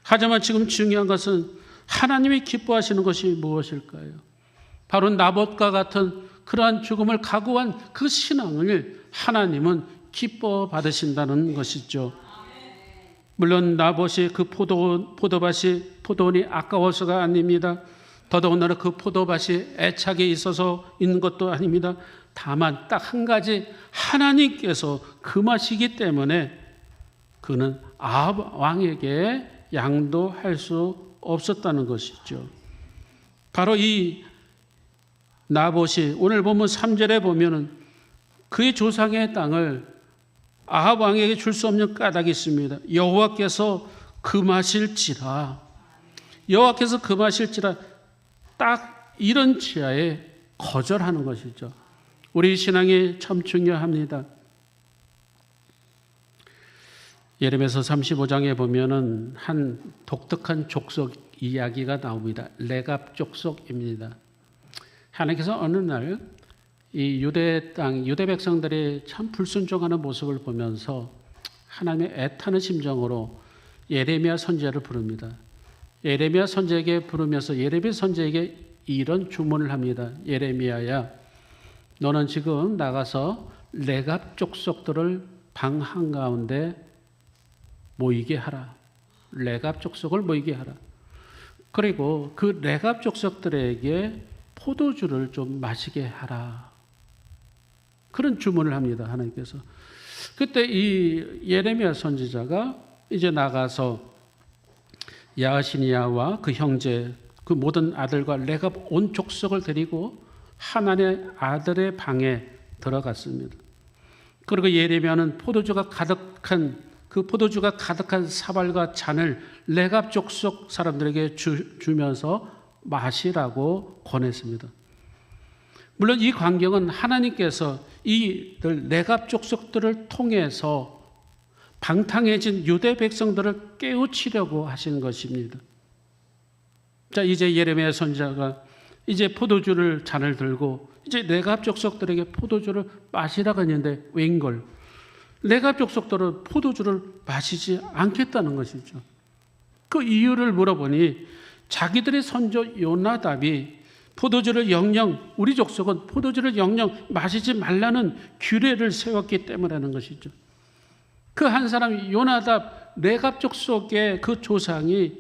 하지만 지금 중요한 것은 하나님이 기뻐하시는 것이 무엇일까요? 바로 나봇과 같은 그러한 죽음을 각오한 그 신앙을 하나님은 기뻐 받으신다는 것이죠. 물론 나봇이 그 포도원이 아까워서가 아닙니다. 더더군다나 그 포도밭이 애착에 있어서 있는 것도 아닙니다. 다만 딱 한 가지, 하나님께서 금하시기 때문에 그는 아합 왕에게 양도할 수 없었다는 것이죠. 바로 이 나봇이 오늘 보면 3절에 보면은 그의 조상의 땅을 아합 왕에게 줄 수 없는 까닭이 있습니다. 여호와께서 금하실지라, 여호와께서 금하실지라, 딱 이런 지하에 거절하는 것이죠. 우리 신앙이 참 중요합니다. 예레미야서 35장에 보면은 한 독특한 족속 이야기가 나옵니다. 레갑 족속입니다. 하나님께서 어느 날 이 유대 땅, 유대 백성들이 참 불순종하는 모습을 보면서 하나님의 애타는 심정으로 예레미야 선지자를 부릅니다. 예레미야 선지자에게 부르면서 예레미야 선지자에게 이런 주문을 합니다. 예레미야야, 너는 지금 나가서 레갑 족속들을 방 한가운데 모이게 하라. 레갑 족속을 모이게 하라. 그리고 그 레갑 족속들에게 포도주를 좀 마시게 하라. 그런 주문을 합니다. 하나님께서. 그때 이 예레미야 선지자가 이제 나가서 야시니야와 그 형제, 그 모든 아들과 레갑 온 족속을 데리고 하나님의 아들의 방에 들어갔습니다. 그리고 예레미야는 포도주가 가득한 사발과 잔을 레갑 족속 사람들에게 주면서 마시라고 권했습니다. 물론 이 광경은 하나님께서 이 레갑 족속들을 통해서 방탕해진 유대 백성들을 깨우치려고 하신 것입니다. 자, 이제 예레미야 선지자가 이제 포도주를 잔을 들고 이제 레갑 족속들에게 포도주를 마시라고 했는데 웬걸? 레갑 족속들은 포도주를 마시지 않겠다는 것이죠. 그 이유를 물어보니 자기들의 선조 요나답이 포도주를 영영, 우리 족속은 포도주를 영영 마시지 말라는 규례를 세웠기 때문이라는 것이죠. 그 한 사람 요나답, 레갑 족속의 그 조상이,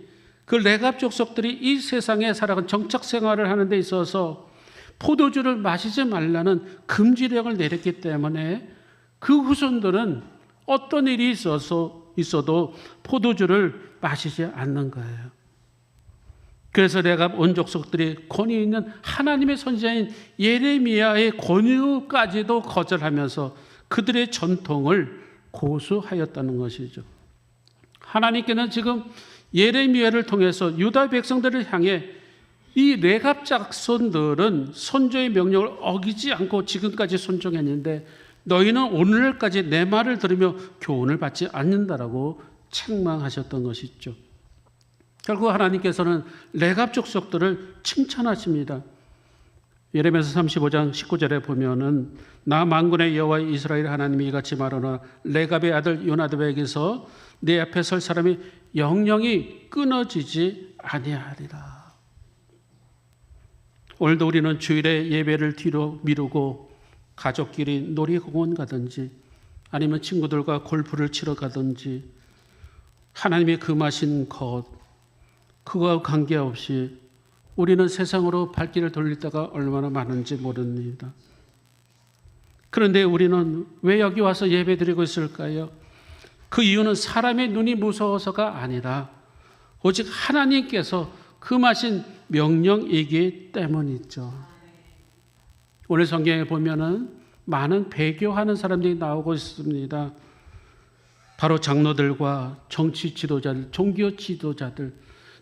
그 레갑 족속들이 이 세상에 살아간 정착 생활을 하는 데 있어서 포도주를 마시지 말라는 금지령을 내렸기 때문에 그 후손들은 어떤 일이 있어도 포도주를 마시지 않는 거예요. 그래서 레갑 온 족속들이 권위 있는 하나님의 선지자인 예레미야의 권유까지도 거절하면서 그들의 전통을 고수하였다는 것이죠. 하나님께는 지금 예레미야를 통해서 유다 백성들을 향해 이 레갑 자손들은 선조의 명령을 어기지 않고 지금까지 순종했는데 너희는 오늘까지 내 말을 들으며 교훈을 받지 않는다라고 책망하셨던 것이죠. 결국 하나님께서는 레갑 족속들을 칭찬하십니다. 예레미야서 35장 19절에 보면은 나 만군의 여호와 이스라엘 하나님이 이같이 말하노라 레갑의 아들 요나답에게서 내 앞에 설 사람이 영영이 끊어지지 아니하리라. 오늘도 우리는 주일에 예배를 뒤로 미루고 가족끼리 놀이공원 가든지 아니면 친구들과 골프를 치러 가든지 하나님이 금하신 것 그거와 관계없이 우리는 세상으로 발길을 돌릴 때가 얼마나 많은지 모릅니다. 그런데 우리는 왜 여기 와서 예배드리고 있을까요? 그 이유는 사람의 눈이 무서워서가 아니라 오직 하나님께서 금하신 명령이기 때문이죠. 오늘 성경에 보면은 많은 배교하는 사람들이 나오고 있습니다. 바로 장로들과 정치 지도자들, 종교 지도자들,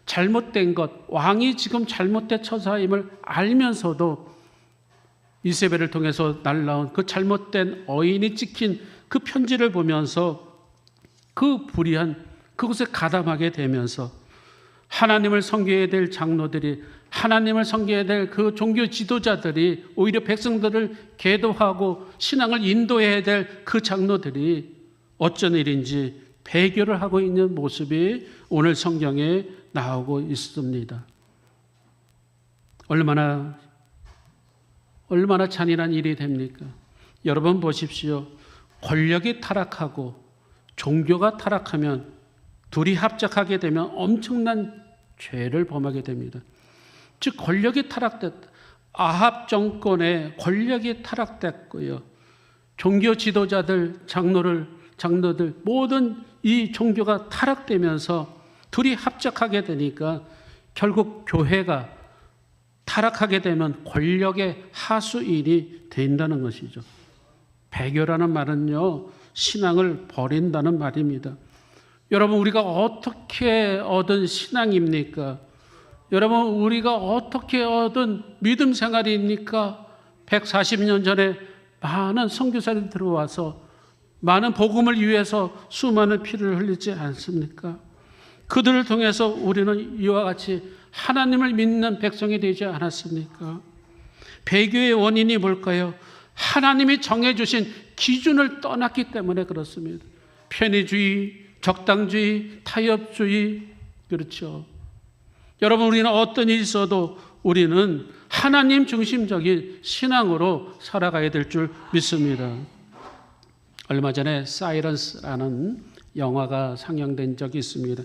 잘못된 것, 왕이 지금 잘못된 처사임을 알면서도 이세벨을 통해서 날라온 그 잘못된 어인이 찍힌 그 편지를 보면서 그 불의한 그곳에 가담하게 되면서 하나님을 섬겨야 될 장로들이 하나님을 섬겨야 될 그 종교 지도자들이 오히려 백성들을 계도하고 신앙을 인도해야 될 그 장로들이 어쩐 일인지 배교를 하고 있는 모습이 오늘 성경에 나오고 있습니다. 얼마나 잔인한 일이 됩니까? 여러분 보십시오. 권력이 타락하고 종교가 타락하면 둘이 합작하게 되면 엄청난 죄를 범하게 됩니다. 즉 권력이 타락됐다. 아합 정권의 권력이 타락됐고요. 종교 지도자들, 장로들 모든 이 종교가 타락되면서 둘이 합작하게 되니까 결국 교회가 타락하게 되면 권력의 하수인이 된다는 것이죠. 배교라는 말은요, 신앙을 버린다는 말입니다. 여러분, 우리가 어떻게 얻은 신앙입니까? 여러분, 우리가 어떻게 얻은 믿음 생활입니까? 140년 전에 많은 선교사들이 들어와서 많은 복음을 위해서 수많은 피를 흘리지 않습니까? 그들을 통해서 우리는 이와 같이 하나님을 믿는 백성이 되지 않았습니까? 배교의 원인이 뭘까요? 하나님이 정해주신 기준을 떠났기 때문에 그렇습니다. 편의주의, 적당주의, 타협주의, 그렇죠. 여러분, 우리는 어떤 일이 있어도 우리는 하나님 중심적인 신앙으로 살아가야 될 줄 믿습니다. 얼마 전에 사이런스라는 영화가 상영된 적이 있습니다.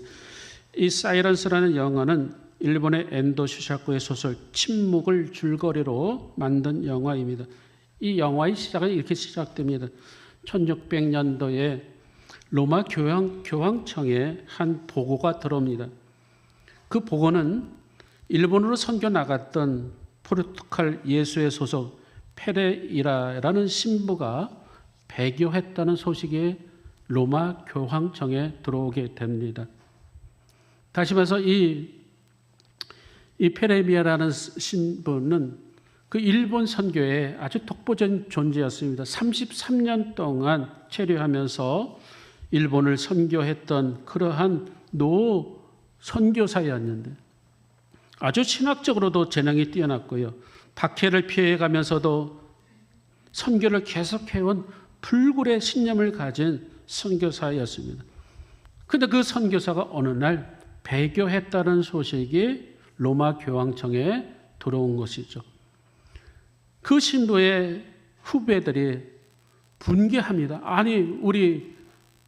이 사이런스라는 영화는 일본의 엔도 슈샤코의 소설 침묵을 줄거리로 만든 영화입니다. 이 영화의 시작은 이렇게 시작됩니다. 1600년도에 로마 교황청에 한 보고가 들어옵니다. 그 보고는 일본으로 선교 나갔던 포르투갈 예수회 소속 페레이라라는 신부가 배교했다는 소식이 로마 교황청에 들어오게 됩니다. 다시 말해서 이 페레미아라는 신부는 그 일본 선교의 아주 독보적인 존재였습니다. 33년 동안 체류하면서 일본을 선교했던 그러한 노 선교사였는데 아주 신학적으로도 재능이 뛰어났고요. 박해를 피해가면서도 선교를 계속해온 불굴의 신념을 가진 선교사였습니다. 그런데 그 선교사가 어느 날 배교했다는 소식이 로마 교황청에 들어온 것이죠. 그 신부의 후배들이 분개합니다. 아니, 우리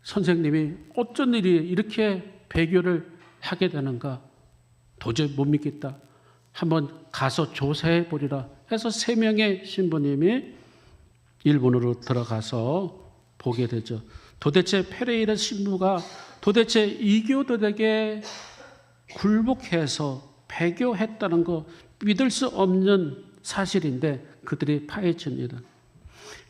선생님이 어쩐 일이 이렇게 배교를 하게 되는가? 도저히 못 믿겠다. 한번 가서 조사해 보리라 해서 3명의 신부님이 일본으로 들어가서 보게 되죠. 도대체 페레이라 신부가 도대체 이교도에게 굴복해서 배교했다는 거 믿을 수 없는 사실인데 그들이 파헤칩니다.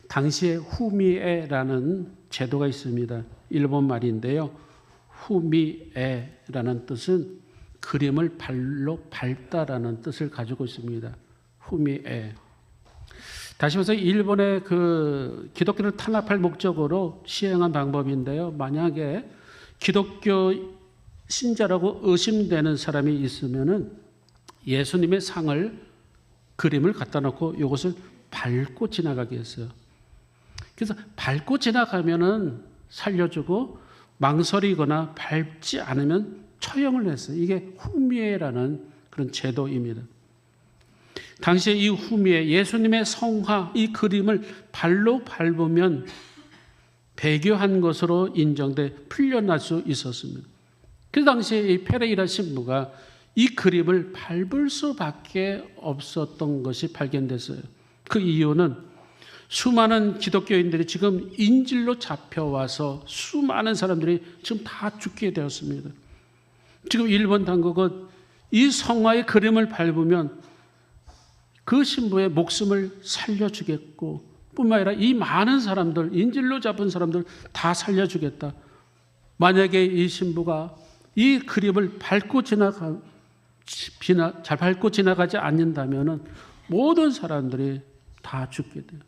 당시에 후미에라는 제도가 있습니다. 일본 말인데요. 후미에라는 뜻은 그림을 발로 밟다라는 뜻을 가지고 있습니다. 후미에. 다시 말해서 일본의 그 기독교를 탄압할 목적으로 시행한 방법인데요. 만약에 기독교 신자라고 의심되는 사람이 있으면은 예수님의 상을 그림을 갖다 놓고 이것을 밟고 지나가게 했어요. 그래서 밟고 지나가면은 살려주고 망설이거나 밟지 않으면 처형을 했어요. 이게 후미에라는 그런 제도입니다. 당시에 이 후미에 예수님의 성화 이 그림을 발로 밟으면 배교한 것으로 인정돼 풀려날 수 있었습니다. 그 당시에 이 페레이라 신부가 이 그림을 밟을 수밖에 없었던 것이 발견됐어요. 그 이유는 수많은 기독교인들이 지금 인질로 잡혀와서 수많은 사람들이 지금 다 죽게 되었습니다. 지금 일본 당국은 이 성화의 그림을 밟으면 그 신부의 목숨을 살려주겠고 뿐만 아니라 이 많은 사람들, 인질로 잡은 사람들 다 살려주겠다. 만약에 이 신부가 이 그림을 잘 밟고 지나가지 않는다면 모든 사람들이 다 죽게 돼요.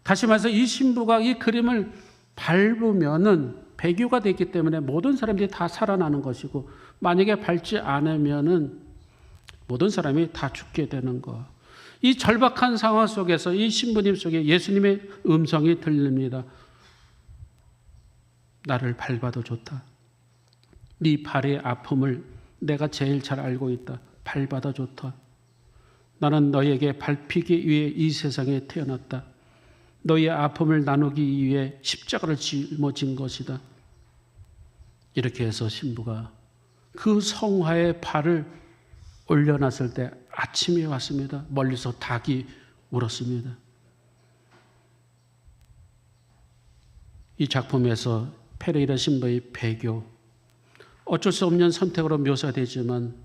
다시 말해서 이 신부가 이 그림을 밟으면은 배교가 됐기 때문에 모든 사람들이 다 살아나는 것이고 만약에 밟지 않으면은 모든 사람이 다 죽게 되는 거. 이 절박한 상황 속에서 이 신부님 속에 예수님의 음성이 들립니다. 나를 밟아도 좋다. 네 발의 아픔을 내가 제일 잘 알고 있다. 밟아도 좋다. 나는 너에게 밟히기 위해 이 세상에 태어났다. 너의 아픔을 나누기 위해 십자가를 짊어진 것이다. 이렇게 해서 신부가 그 성화의 발을 올려놨을 때 아침이 왔습니다. 멀리서 닭이 울었습니다. 이 작품에서 페레이라 신부의 배교, 어쩔 수 없는 선택으로 묘사되지만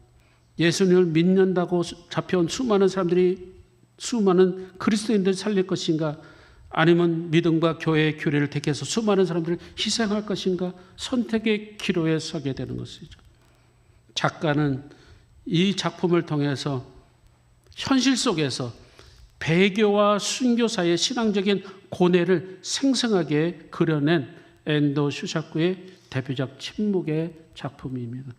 예수님을 믿는다고 잡혀온 수많은 사람들이 수많은 그리스도인들을 살릴 것인가, 아니면 믿음과 교회의 교리를 택해서 수많은 사람들을 희생할 것인가, 선택의 기로에 서게 되는 것이죠. 작가는 이 작품을 통해서 현실 속에서 배교와 순교 사이의 신앙적인 고뇌를 생생하게 그려낸 엔도 슈샤쿠의 대표작 침묵의 작품입니다.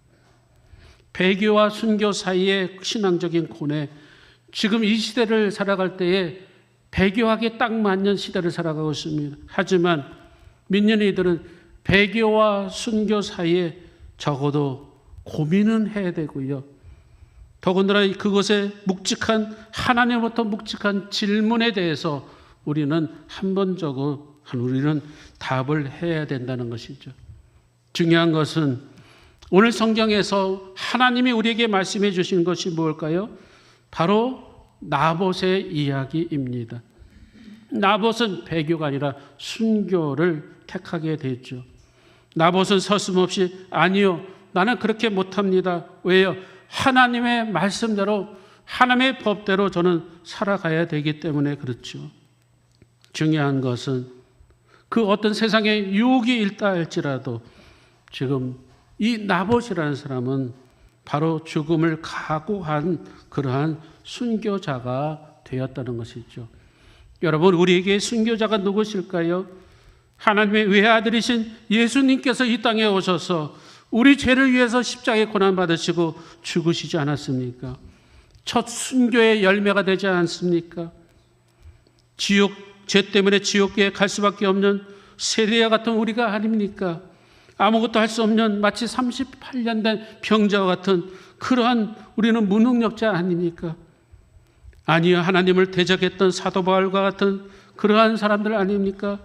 배교와 순교 사이의 신앙적인 고뇌, 지금 이 시대를 살아갈 때에 배교하기에 딱 맞는 시대를 살아가고 있습니다. 하지만 믿는 이들은 배교와 순교 사이에 적어도 고민은 해야 되고요. 더군다나 그것에 묵직한 하나님부터 묵직한 질문에 대해서 우리는 우리는 답을 해야 된다는 것이죠. 중요한 것은 오늘 성경에서 하나님이 우리에게 말씀해 주신 것이 무엇일까요? 바로 나봇의 이야기입니다. 나봇은 배교가 아니라 순교를 택하게 됐죠. 나봇은 서슴없이 아니요, 나는 그렇게 못합니다. 왜요? 하나님의 말씀대로, 하나님의 법대로 저는 살아가야 되기 때문에 그렇죠. 중요한 것은 그 어떤 세상의 유혹이 있다 할지라도 지금 이 나봇이라는 사람은 바로 죽음을 각오한 그러한 순교자가 되었다는 것이죠. 여러분, 우리에게 순교자가 누구실까요? 하나님의 외아들이신 예수님께서 이 땅에 오셔서 우리 죄를 위해서 십자가에 고난받으시고 죽으시지 않았습니까? 첫 순교의 열매가 되지 않습니까? 죄 때문에 지옥에 갈 수밖에 없는 세리와 같은 우리가 아닙니까? 아무것도 할 수 없는 마치 38년 된 병자와 같은 그러한 우리는 무능력자 아닙니까? 아니요, 하나님을 대적했던 사도 바울과 같은 그러한 사람들 아닙니까?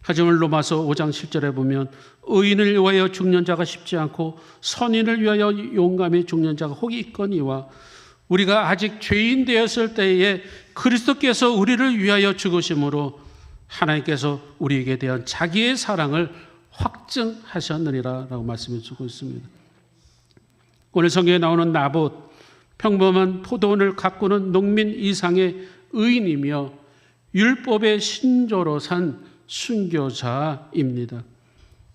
하지만 로마서 5장 10절에 보면 의인을 위하여 죽는 자가 쉽지 않고 선인을 위하여 용감히 죽는 자가 혹 있거니와 우리가 아직 죄인 되었을 때에 그리스도께서 우리를 위하여 죽으심으로 하나님께서 우리에게 대한 자기의 사랑을 확증하셨느니라 라고 말씀해 주고 있습니다. 오늘 성경에 나오는 나봇, 평범한 포도원을 가꾸는 농민 이상의 의인이며 율법의 신조로 산 순교자입니다.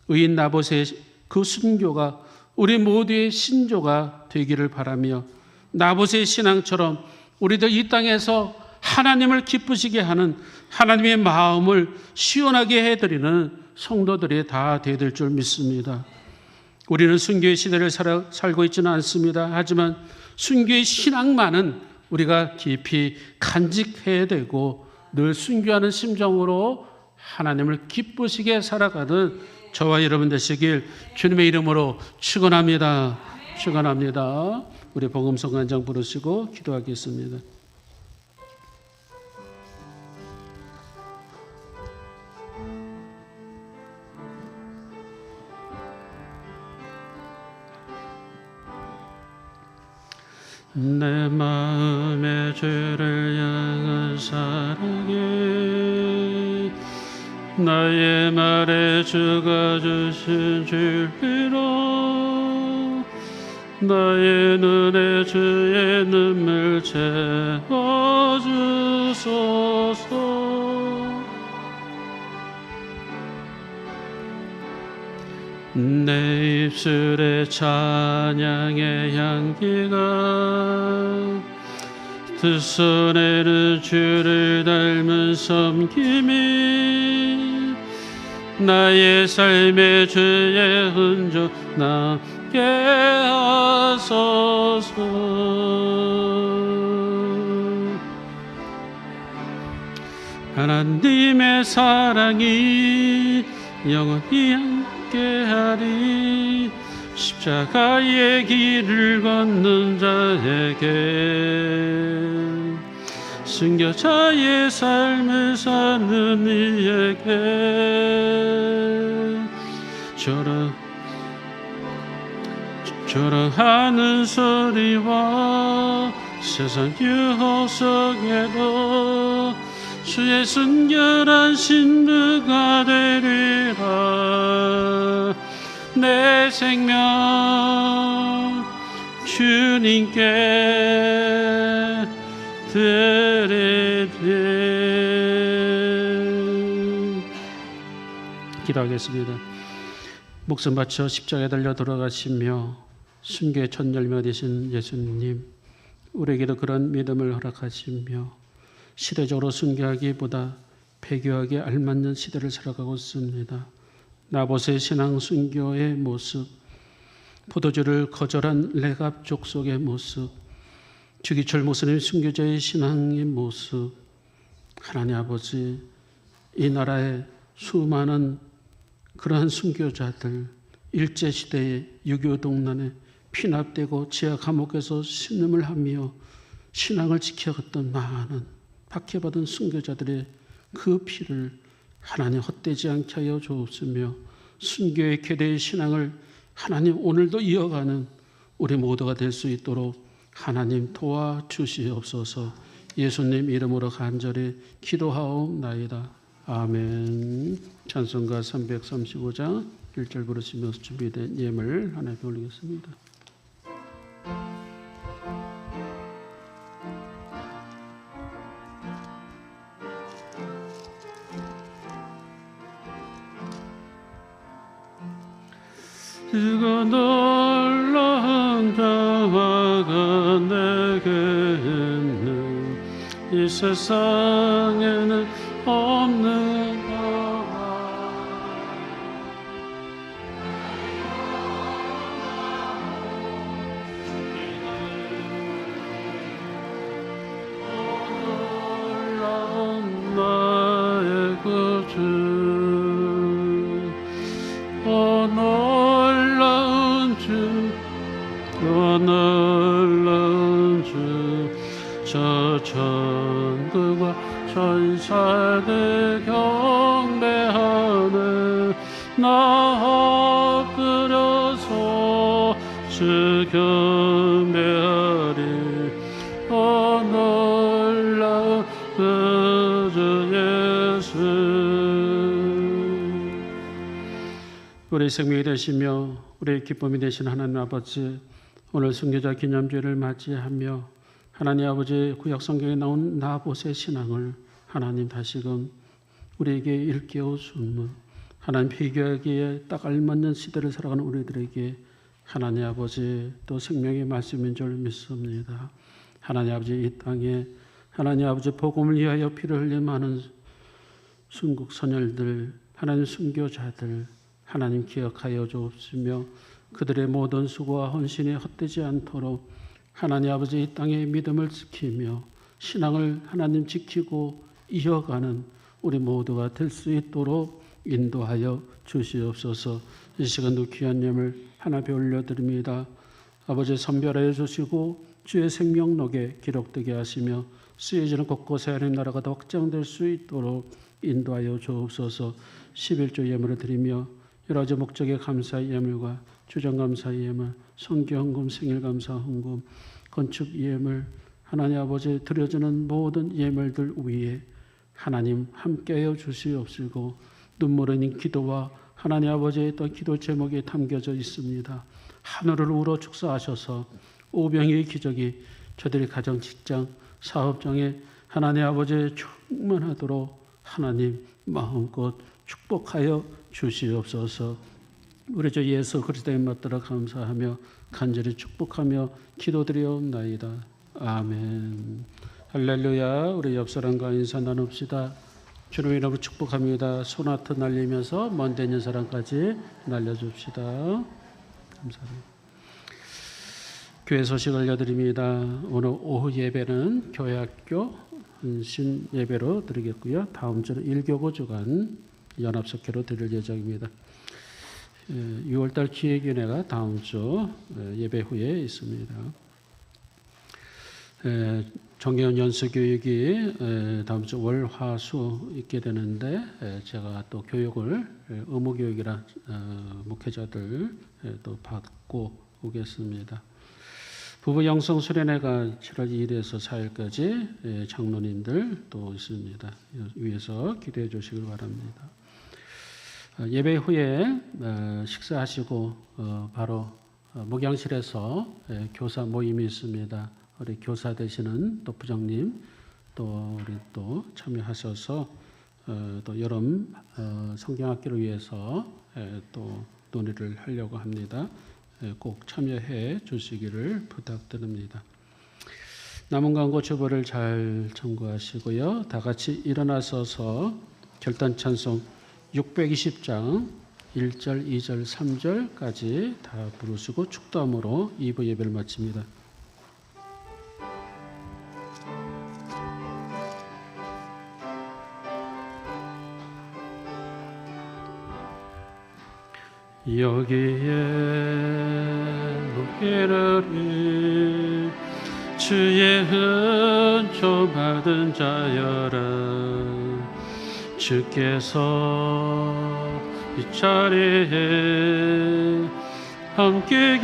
의인 나봇의 그 순교가 우리 모두의 신조가 되기를 바라며 나봇의 신앙처럼 우리도 이 땅에서 하나님을 기쁘시게 하는 하나님의 마음을 시원하게 해드리는 성도들이 다 되될 줄 믿습니다. 우리는 순교의 시대를 살고 있지는 않습니다. 하지만 순교의 신앙만은 우리가 깊이 간직해야 되고 늘 순교하는 심정으로 하나님을 기쁘시게 살아가는 저와 여러분 되시길 주님의 이름으로 축원합니다. 축원합니다. 우리 복음성 한 장 부르시고 기도하겠습니다. 내 마음의 죄를 향한 사랑에 나의 말에 주가 주신 진리로 나의 눈에 주의 눈물 채워주소서. 내 입술의 찬양의 향기가 두 손에는 주를 닮은 섬김이 나의 삶의 주의 흔적 남게 하소서. 하나님의 사랑이 영원히 함께하리. 십자가의 길을 걷는 자에게 순교자의 삶을 사는 이에게 조롱하는 소리와 세상 유혹 속에도 주의 순결한 신부가 되리라. 내 생명 주님께 드리리. 기도하겠습니다. 목숨 바쳐 십자가에 달려 돌아가시며 순교의 첫 열매가 되신 예수님, 우리에게도 그런 믿음을 허락하시며 시대적으로 순교하기보다 배교하기에 알맞는 시대를 살아가고 있습니다. 나봇의 신앙 순교의 모습, 포도주를 거절한 레갑 족속의 모습, 주기철 목사님 순교자의 신앙의 모습, 하나님 아버지, 이 나라의 수많은 그러한 순교자들, 일제시대의 6.25 동란에 피납되고 지하 감옥에서 신음을 하며 신앙을 지켜갔던 많은 박해받은 순교자들의 그 피를 하나님 헛되지 않게 하여 주옵시며 순교의 계대의 신앙을 하나님 오늘도 이어가는 우리 모두가 될 수 있도록 하나님 도와주시옵소서. 예수님 이름으로 간절히 기도하옵나이다. 아멘. 찬송가 335장 1절 부르시면서 준비된 예물 하나님께 올리겠습니다. 그가 놀라운 자화가 내게 있는 이 세상에는 없는 놀라운 나의 구주, 놀라운 주, 저 천국과 천사들 경배하네. 나 엎드려서 주 경배하리. 놀라운 그 주 예수. 우리 생명이 되시며 우리의 기쁨이 되신 하나님 아버지, 오늘 순교자 기념주일을 맞이하며 하나님 아버지 구약 성경에 나온 나봇의 신앙을 하나님 다시금 우리에게 일깨워 주는 하나님 비교하기에 딱 알맞는 시대를 살아가는 우리들에게 하나님 아버지 또 생명의 말씀인 줄 믿습니다. 하나님 아버지 이 땅에 하나님 아버지 복음을 위하여 피를 흘림하는 순국 선열들 하나님 순교자들 하나님 기억하여 주옵시며 그들의 모든 수고와 헌신이 헛되지 않도록 하나님 아버지 이 땅의 믿음을 지키며 신앙을 하나님 지키고 이어가는 우리 모두가 될 수 있도록 인도하여 주시옵소서. 이 시간도 귀한 예물 하나님 올려드립니다. 아버지 선별하여 주시고 주의 생명록에 기록되게 하시며 쓰여지는 곳곳에 하나님 나라가 더 확장될 수 있도록 인도하여 주옵소서. 11조 예물을 드리며 여러 가지 목적의 감사의 예물과 주정감사의 예물, 성교헌금, 생일감사 헌금, 건축 예물 하나님 아버지 드려지는 모든 예물들 위에 하나님 함께하여 주시옵시고 눈물 흘린 기도와 하나님 아버지의 또 기도 제목이 담겨져 있습니다. 하늘을 우러 축사하셔서 오병이의 기적이 저들의 가정, 직장, 사업장에 하나님 아버지의 충만하도록 하나님 마음껏 축복하여 주시옵소서. 우리 주 예수 그리스도의 맛들어 감사하며 간절히 축복하며 기도드리옵나이다. 아멘. 할렐루야. 우리 옆사람과 인사 나눕시다. 주님 이름으로 축복합니다. 소나트 날리면서 먼 데 있는 사람까지 날려줍시다. 감사합니다. 교회 소식 알려드립니다. 오늘 오후 예배는 교회학교 헌신 예배로 드리겠고요. 다음 주는 1교구 주간 연합석회로 드릴 예정입니다. 6월달 기획위원회가 다음 주 예배 후에 있습니다. 정계훈 연수교육이 다음 주 월, 화, 수 있게 되는데 제가 또 교육을 의무교육이라 목회자들 또 받고 오겠습니다. 부부 영성 수련회가 7월 2일에서 4일까지 장로님들 또 있습니다. 위에서 기도해 주시길 바랍니다. 예배 후에 식사하시고 바로 목양실에서 교사 모임이 있습니다. 우리 교사 되시는 또 부장님 또 우리 또 참여하셔서 또 여름 성경학기를 위해서 또 논의를 하려고 합니다. 꼭 참여해 주시기를 부탁드립니다. 남은 광고 주보를 잘 참고하시고요. 다 같이 일어나서서 결단 찬송 620장 1절, 2절, 3절까지 다 부르시고 축도함으로 2부 예배를 마칩니다. 여기에 무게를 주의 은총 받은 자여라. 주께서 이 자리에 함께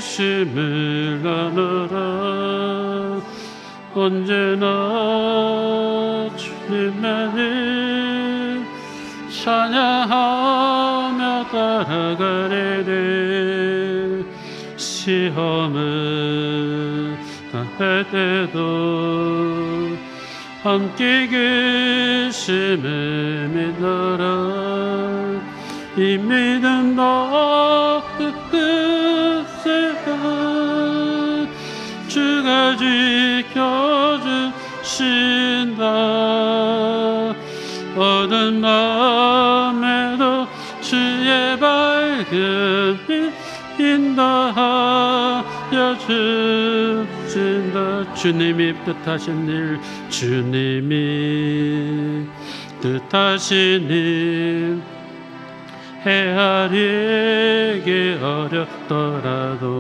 계심을 나누라. 언제나 주님만을 찬양하며 따라가리니 시험을 당할 때도 함께 계심을 믿어라. 이 믿음 너그세가 주가 지켜주신다. 어두운 마음에도 주의 밝은 빛 인도하여 주신다. 주님이 뜻하신 일, 주님이 뜻하신 일 헤아리기 어렵더라도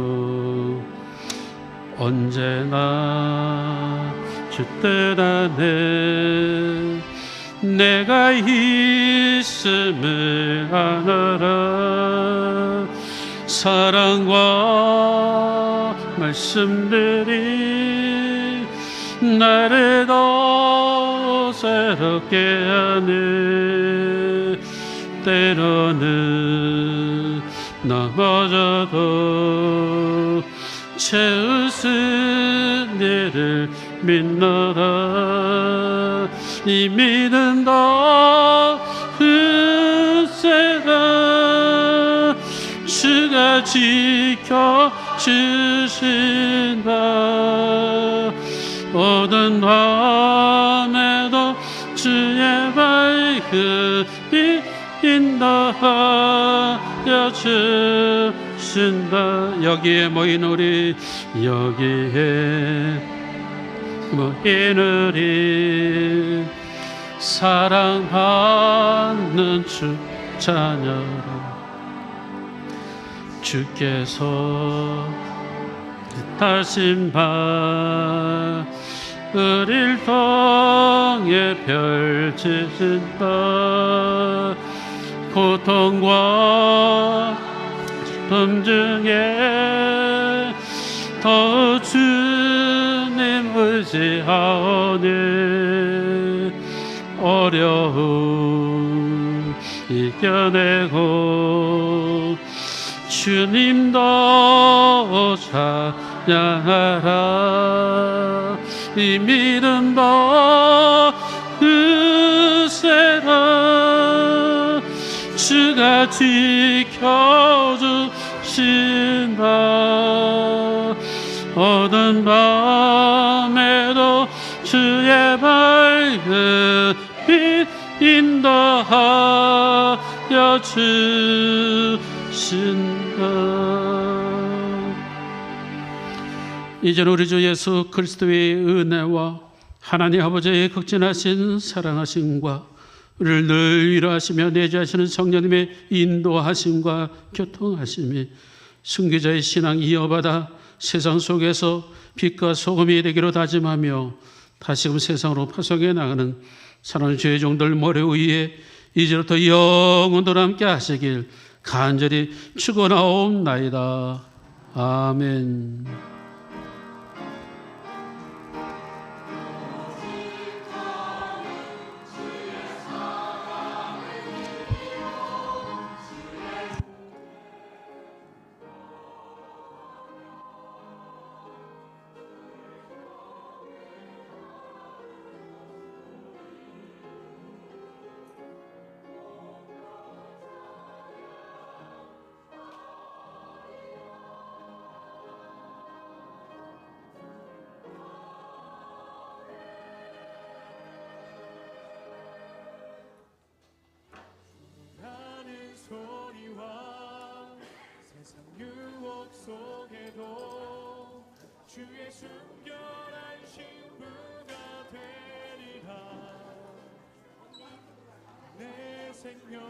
언제나 주 뜻 안에 내가 있음을 아노라. 사랑과 말씀들이 나를 더 새롭게 하네. 때로는 넘어져도 채웃은 일을 믿노라. 이 믿음 더 굳세라 주가 지켜주신다 모든 밤에도 주의 밝음이 인도하여 주신다 여기에 모인 우리 여기에 모인 우리 사랑받는 주 자녀라 주께서 다신 바 우릴 통해 펼치신다 고통과 슬픔 중에 더 주님 의지하오니 어려움 이겨내고 주님도 찬양하라 이 믿음 더 굳세라 주가 지켜주신다 어두운 밤에도 주의 밝은 빛 인도하여 주신다 이제 우리 주 예수 그리스도의 은혜와 하나님 아버지의 극진하신 사랑하심과 우리를 늘 위로하시며 내주하시는 성령님의 인도하심과 교통하심이 순교자의 신앙 이어받아 세상 속에서 빛과 소금이 되기로 다짐하며 다시금 세상으로 파송해 나가는 사랑하는 주의 종들 모래 위에 이제부터 영원토록 함께 하시길 간절히 축원하옵나이다. 아멘. 주의 순결한 신부가 되리라 내 생명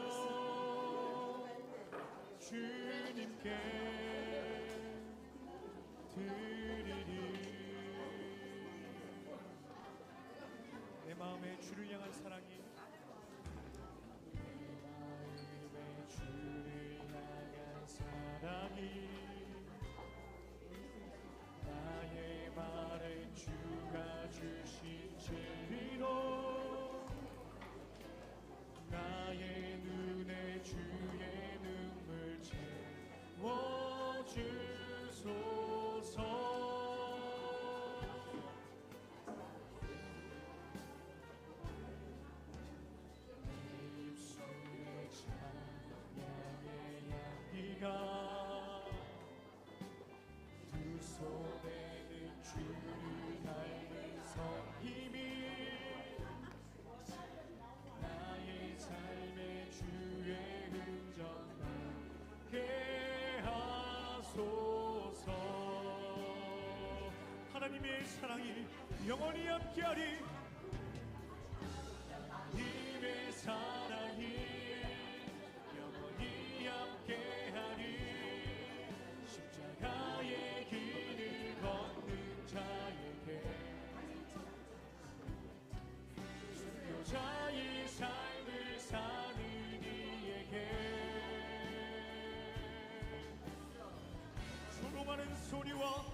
주님께 드리리 내 마음에 주를 향한 사랑이 주를 향한 사랑이 나의 말은 주가 주신 진리로 나의 눈에 주의 눈물 채워주소서 입술에 찬양의 향기가 두 손에는 주를 닮은 성힘이 나의 삶에 주의 흔적 나게 하소서 하나님의 사랑이 영원히 함께하리 님의 사랑이 영원히 함께하리 십자가의 길을 걷는 자에게 순교자의 삶을 사는 이에게 수많은 소리와